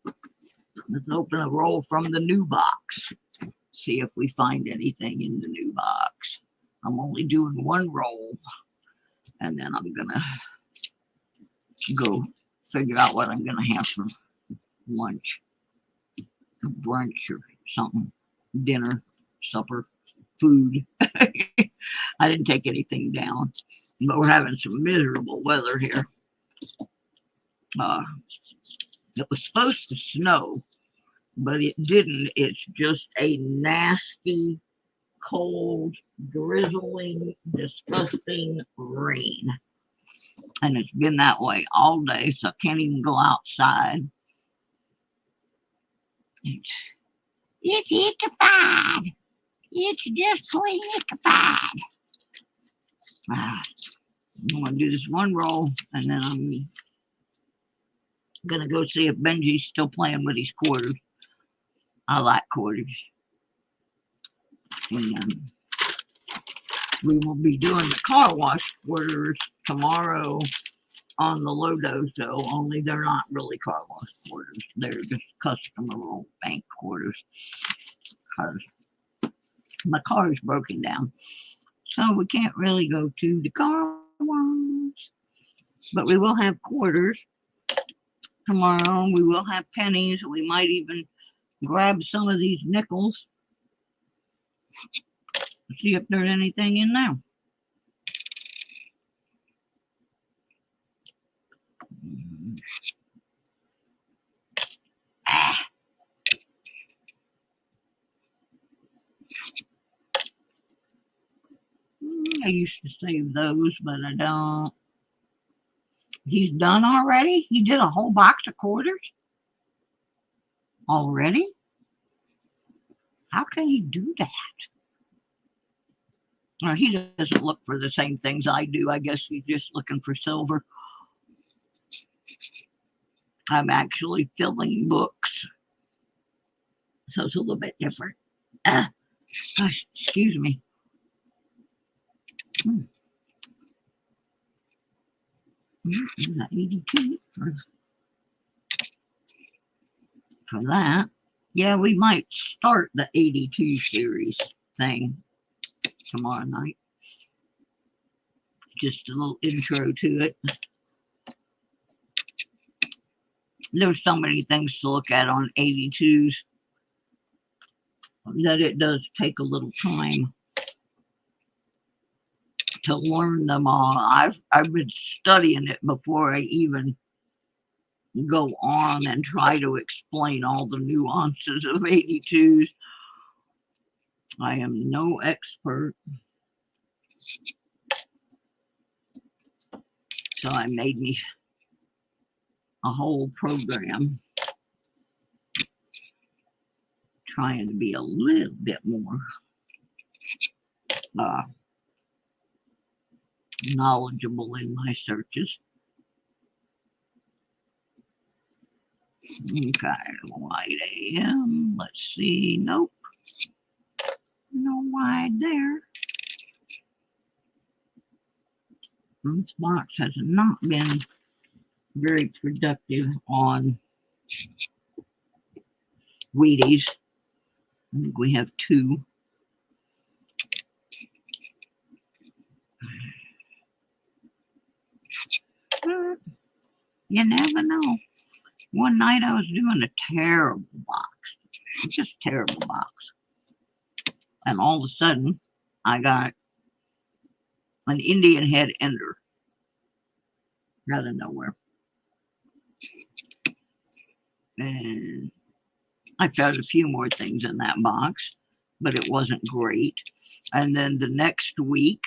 let's open a roll from the new box. See if we find anything in the new box. I'm only doing 1 roll, and then I'm gonna go figure out what I'm gonna have for lunch, brunch, or something, dinner, supper, food. I didn't take anything down, but we're having some miserable weather here. It was supposed to snow, but it didn't. It's just a nasty, cold, drizzling, disgusting rain. And it's been that way all day, so I can't even go outside. It's ickified. It's just plain ickified. I'm going to do this one roll, and then I'm going to go see if Benji's still playing with his quarters. I like quarters. And we will be doing the car wash quarters tomorrow on the Lodo show, only they're not really car wash quarters. They're just customer bank quarters. Because my car is broken down. So we can't really go to the car wash. But we will have quarters tomorrow. We will have pennies. We might even grab some of these nickels. See if there's anything in there. I used to save those, but I don't. He's done already? He did a whole box of quarters? Already? How can he do that? Well, he doesn't look for the same things I do. I guess he's just looking for silver. I'm actually filling books. So it's a little bit different. Gosh, excuse me. Mm. 82 for that. Yeah, we might start the 82 series thing tomorrow night. Just a little intro to it. There's so many things to look at on 82s that it does take a little time to learn them all. I've been studying it before I even go on and try to explain all the nuances of 82s. I am no expert. So I made me a whole program trying to be a little bit more knowledgeable in my searches. Okay, white AM. Let's see. Nope. No white there. This box has not been very productive on Wheaties. I think we have 2. You never know. One night I was doing a terrible box. Just terrible box. And all of a sudden, I got an Indian head ender out of nowhere. And I found a few more things in that box, but it wasn't great. And then the next week,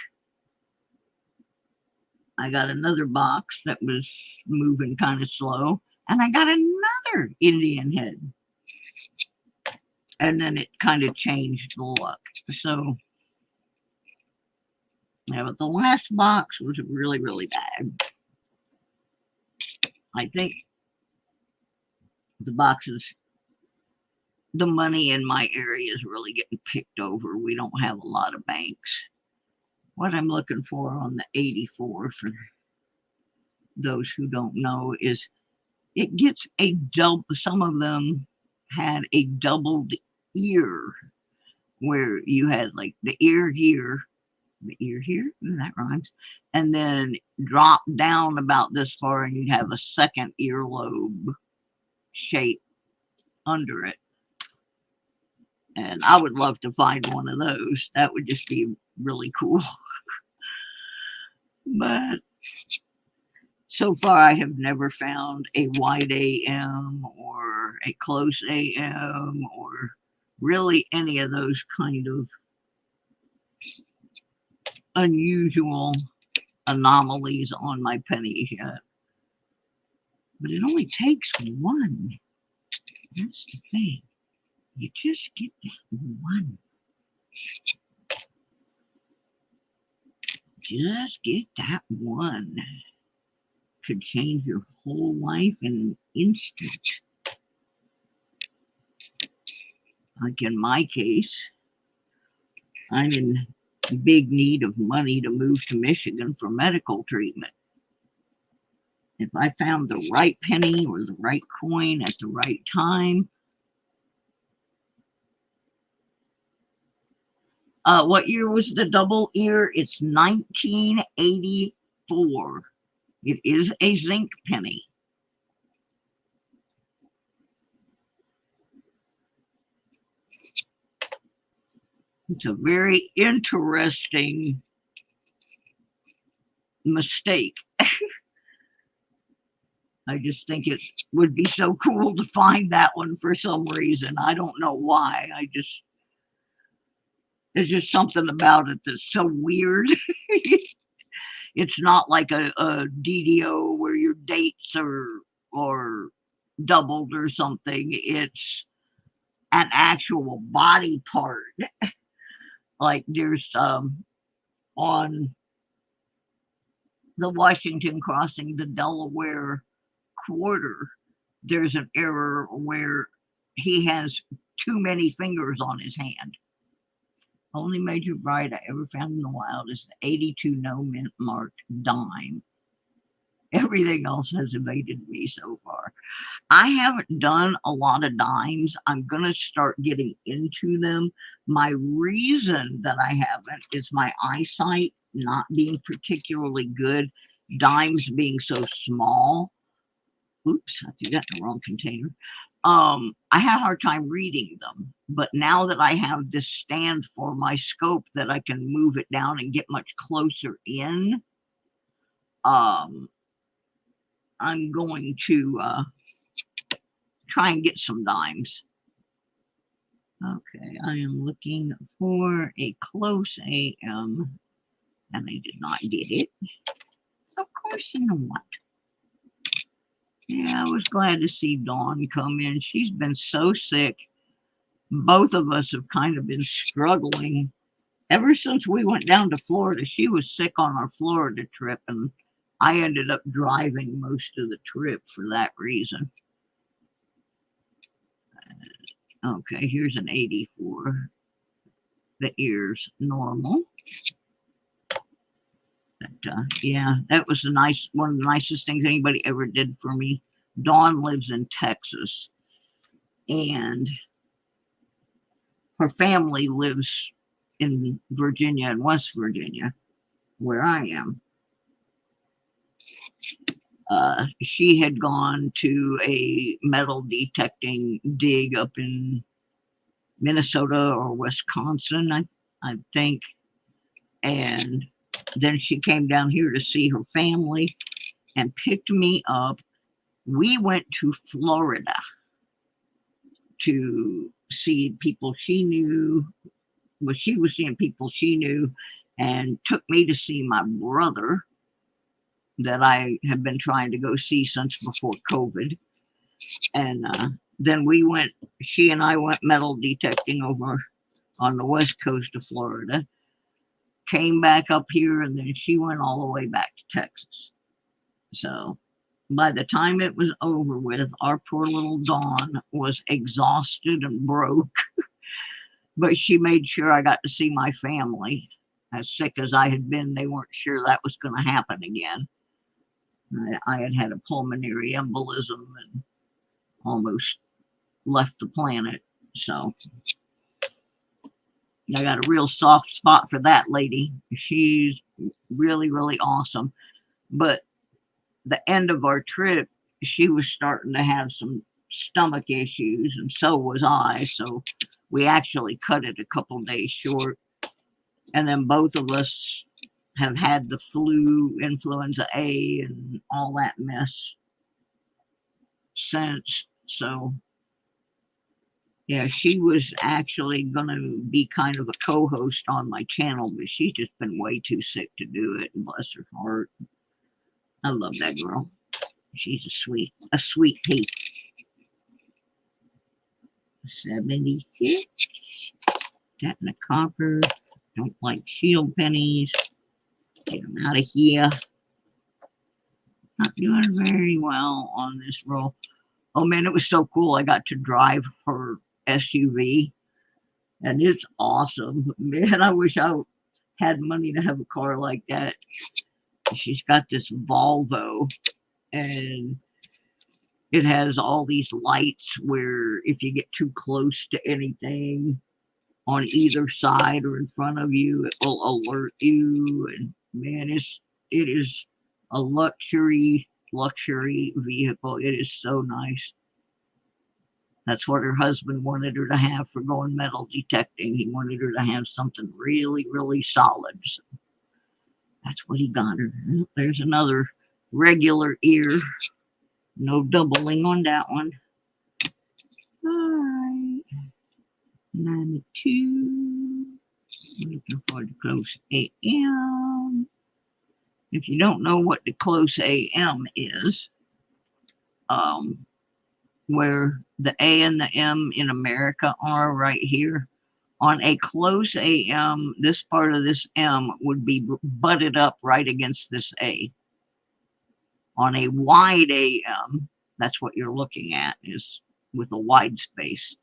I got another box that was moving kind of slow, and I got another Indian head. And then it kind of changed the luck. So, yeah, but the last box was really, really bad. I think the boxes, the money in my area is really getting picked over. We don't have a lot of banks. What I'm looking for on the 84, for those who don't know, is it gets a double. Some of them had a doubled ear, where you had like the ear here, that rhymes, and then drop down about this far, and you'd have a second earlobe shape under it. And I would love to find one of those. That would just be really cool. But so far, I have never found a wide AM or a close AM or really any of those kind of unusual anomalies on my pennies yet. But it only takes one. That's the thing. You just get that one. Just get that one. Could change your whole life in an instant. Like in my case, I'm in big need of money to move to Michigan for medical treatment. If I found the right penny or the right coin at the right time. What year was the double ear? It's 1984. It is a zinc penny. It's a very interesting mistake. I just think it would be so cool to find that one for some reason. I don't know why. There's just something about it that's so weird. It's not like a DDO where your dates are doubled or something. It's an actual body part. Like there's on the Washington crossing, the Delaware quarter, there's an error where he has too many fingers on his hand. Only major bride I ever found in the wild is the 82 no mint marked dime. Everything else has evaded me so far. I haven't done a lot of dimes. I'm going to start getting into them. My reason that I haven't is my eyesight not being particularly good, dimes being so small. Oops, I threw that in the wrong container. I had a hard time reading them, but now that I have this stand for my scope that I can move it down and get much closer in, I'm going to try and get some dimes. Okay, I am looking for a close AM, and I did not get it. Of course, you know what? Yeah, I was glad to see Dawn come in. She's been so sick. Both of us have kind of been struggling. Ever since we went down to Florida, she was sick on our Florida trip, and I ended up driving most of the trip for that reason. Okay, here's an 84. The ear's normal. But, yeah, that was one of the nicest things anybody ever did for me. Dawn lives in Texas, and her family lives in Virginia and West Virginia, where I am. She had gone to a metal detecting dig up in Minnesota or Wisconsin, I think. And then she came down here to see her family and picked me up. We went to Florida to see people she knew. Well, she was seeing people she knew, and took me to see my brother that I have been trying to go see since before COVID. And then she and I went metal detecting over on the west coast of Florida, came back up here, and then she went all the way back to Texas. So by the time it was over with, our poor little Dawn was exhausted and broke. But she made sure I got to see my family. As sick as I had been, they weren't sure that was going to happen again. I had had a pulmonary embolism and almost left the planet. So I got a real soft spot for that lady. She's really, really awesome. But the end of our trip, she was starting to have some stomach issues, and so was I. So we actually cut it a couple days short. And then both of us have had the flu, influenza A, and all that mess since. So Yeah, she was actually going to be kind of a co-host on my channel, but she's just been way too sick to do it, and bless her heart. I love that girl. She's a sweet pea. 76. That and a copper. Don't like shield pennies. Get them out of here. Not doing very well on this roll. Oh man, it was so cool. I got to drive her SUV, and it's awesome. Man, I wish I had money to have a car like that. She's got this Volvo, and it has all these lights where if you get too close to anything on either side or in front of you, it will alert you. And man, it is a luxury vehicle. It is so nice. That's what her husband wanted her to have for going metal detecting. He wanted her to have something really, really solid. So that's what he got her. There's another regular ear. No doubling on that one. All right. 92. I'm looking for the close AM. If you don't know what the close AM is, where the A and the M in America are right here, on a close AM, this part of this M would be butted up right against this A. On a wide AM, that's what you're looking at, is with a wide space.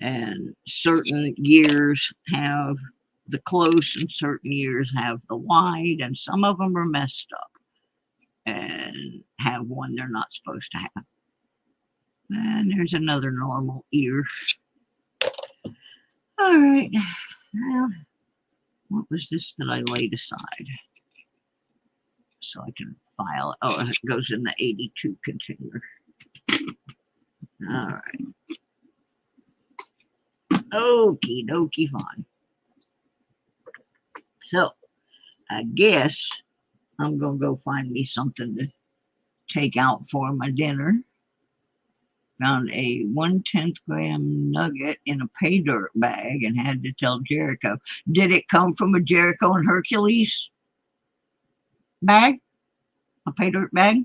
And certain years have the close and certain years have the wide, and some of them are messed up and have one they're not supposed to have. And there's another normal ear. All right. Well, what was this that I laid aside? So I can file it. Oh, it goes in the 82 container. All right. Okie dokie, fine. So I guess I'm going to go find me something to take out for my dinner. Found a 1/10 gram nugget in a pay dirt bag and had to tell Jericho. Did it come from a Jericho and Hercules bag? A pay dirt bag?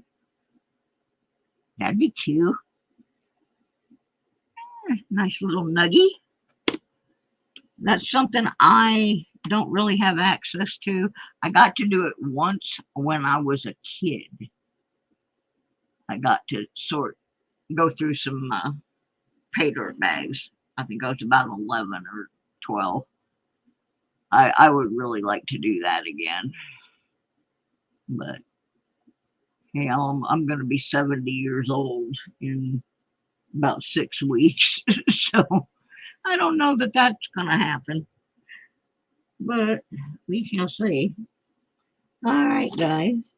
That'd be cute. Nice little nuggie. That's something I don't really have access to. I got to do it once when I was a kid. I got to go through some pay dirt bags. I think I was about 11 or 12. I would really like to do that again. But hey, I'm going to be 70 years old in about 6 weeks. So I don't know that that's going to happen. But we shall see. All right, guys.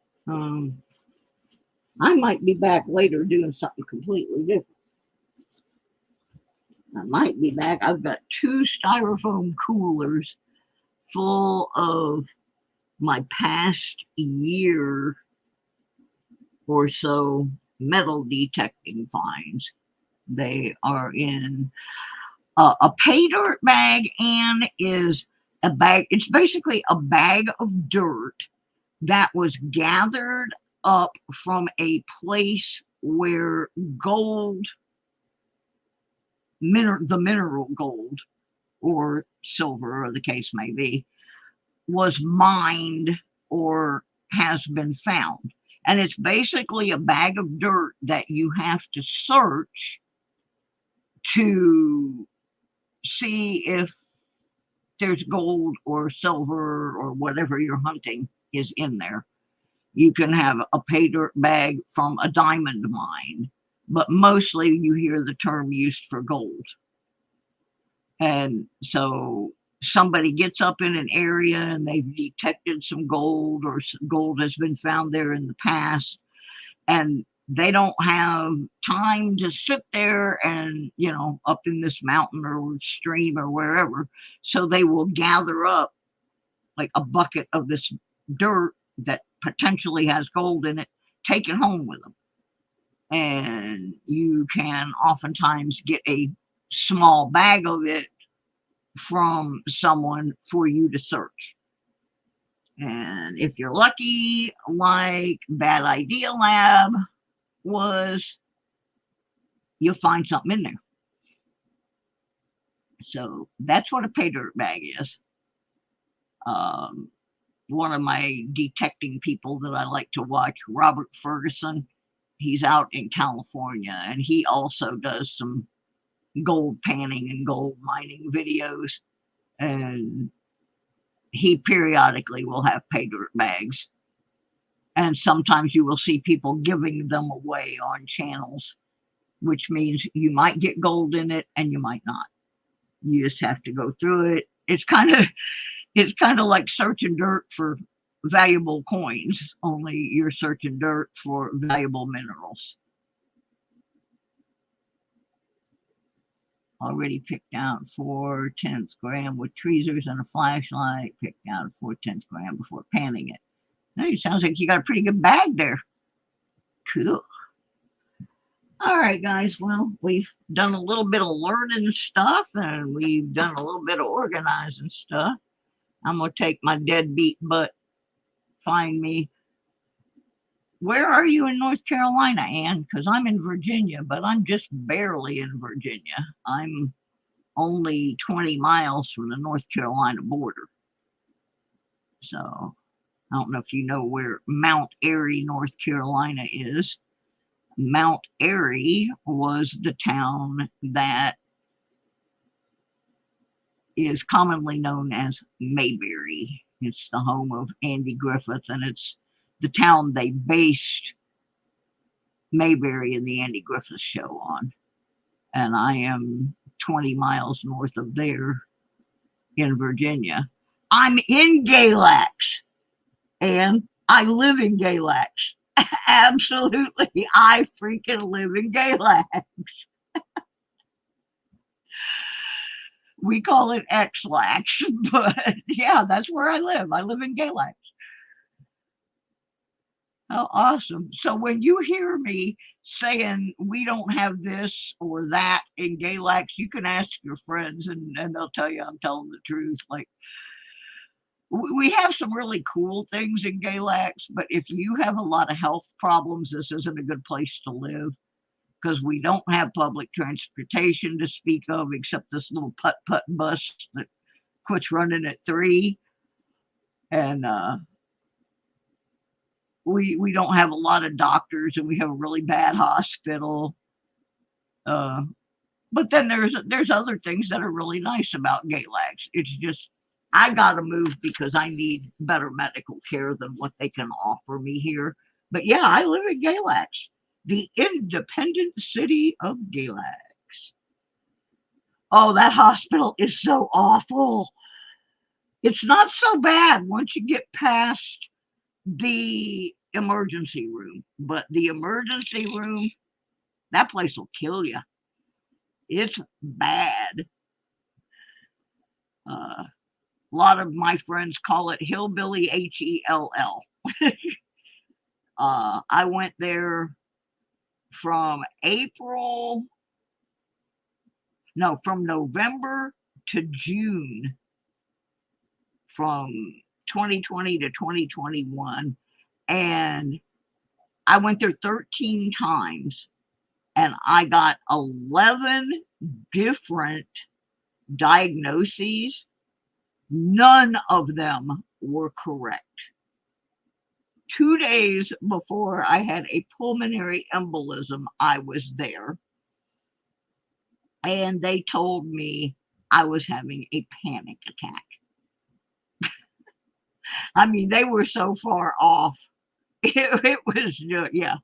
I might be back later doing something completely different. I might be back. I've got 2 styrofoam coolers full of my past year or so metal detecting finds. They are in a pay dirt bag and is a bag. It's basically a bag of dirt that was gathered up from a place where gold, the mineral gold or silver, or the case may be, was mined or has been found. And it's basically a bag of dirt that you have to search to see if there's gold or silver or whatever you're hunting is in there. You can have a pay dirt bag from a diamond mine, but mostly you hear the term used for gold. And so somebody gets up in an area and they've detected some gold, or gold has been found there in the past, and they don't have time to sit there and, up in this mountain or stream or wherever. So they will gather up like a bucket of this dirt that potentially has gold in it, take it home with them. and you can oftentimes get a small bag of it from someone for you to search. And if you're lucky, like Bad Idea Lab was, you'll find something in there. So that's what a pay dirt bag is. One of my detecting people that I like to watch, Robert Ferguson, he's out in California, and he also does some gold panning and gold mining videos. And he periodically will have pay dirt bags. And sometimes you will see people giving them away on channels, which means you might get gold in it and you might not. You just have to go through it. It's kind of like searching dirt for valuable coins, only you're searching dirt for valuable minerals. Already picked out 4/10 gram with tweezers and a flashlight. Picked out 4/10 gram before panning it. Hey, it sounds like you got a pretty good bag there. Cool. All right, guys. Well, we've done a little bit of learning stuff, and we've done a little bit of organizing stuff. I'm going to take my deadbeat butt, find me. Where are you in North Carolina, Ann? Because I'm in Virginia, but I'm just barely in Virginia. I'm only 20 miles from the North Carolina border. So I don't know if you know where Mount Airy, North Carolina is. Mount Airy was the town that is commonly known as Mayberry. It's the home of Andy Griffith, and it's the town they based Mayberry and the Andy Griffith Show on. And I am 20 miles north of there in Virginia. I'm in Galax, and I live in Galax. Absolutely, I freaking live in Galax. We call it X-Lax, but yeah, that's where I live. I live in Galax. Oh, awesome. So when you hear me saying we don't have this or that in Galax, you can ask your friends and they'll tell you I'm telling the truth. Like, we have some really cool things in Galax, but if you have a lot of health problems, this isn't a good place to live, because we don't have public transportation to speak of, except this little putt-putt bus that quits running at 3. And we don't have a lot of doctors, and we have a really bad hospital. But then there's other things that are really nice about Galax. It's just, I gotta move because I need better medical care than what they can offer me here. But yeah, I live in Galax, the independent city of Galax. Oh, that hospital is so awful. It's not so bad once you get past the emergency room, but the emergency room, that place will kill you. It's bad. A lot of my friends call it hillbilly Hell. I went there from November to June, from 2020 to 2021, and I went there 13 times, and I got 11 different diagnoses. None of them were correct. 2 days before I had a pulmonary embolism, I was there, and they told me I was having a panic attack. I mean, they were so far off. It was, yeah.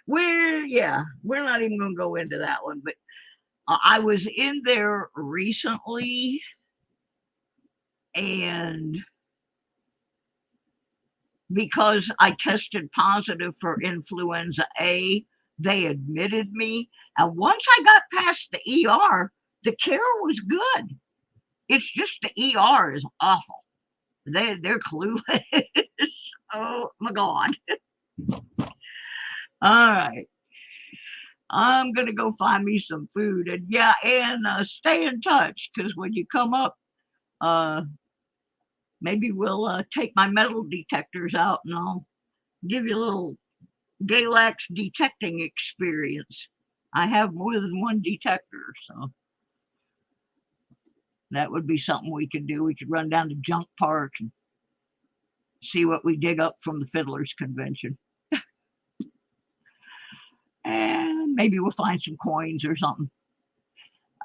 We're not even going to go into that one, but I was in there recently, and because I tested positive for influenza A, they admitted me. And once I got past the ER, the care was good. It's just the ER is awful. They're clueless. Oh my God. All right. I'm going to go find me some food. And yeah, and stay in touch, because when you come up, maybe we'll take my metal detectors out and I'll give you a little Galax detecting experience. I have more than one detector, so that would be something we could do. We could run down to Junk Park and see what we dig up from the Fiddlers Convention. And maybe we'll find some coins or something.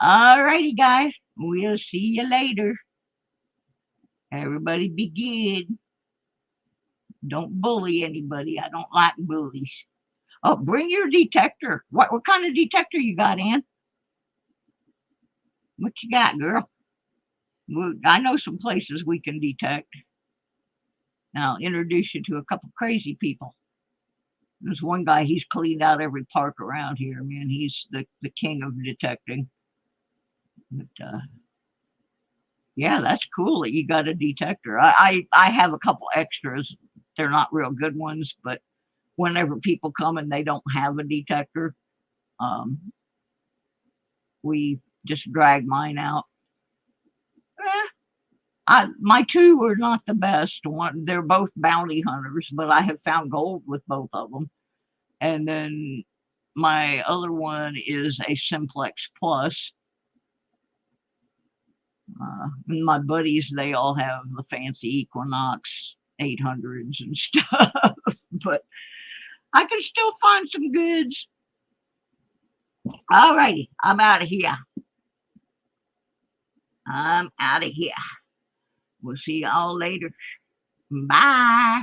All righty, guys. We'll see you later. Everybody be good. Don't bully anybody. I don't like bullies. Oh, bring your detector. What kind of detector you got, Ann? What you got, girl? Well, I know some places we can detect. Now I'll introduce you to a couple crazy people. There's one guy, he's cleaned out every park around here, man. He's the king of detecting. But yeah, that's cool that you got a detector. I have a couple extras. They're not real good ones, but whenever people come and they don't have a detector, we just drag mine out. My two were not the best. They're both bounty hunters, but I have found gold with both of them. And then my other one is a Simplex Plus. My buddies, they all have the fancy Equinox 800s and stuff, but I can still find some goods. All righty, I'm out of here. I'm out of here. We'll see y'all later. Bye.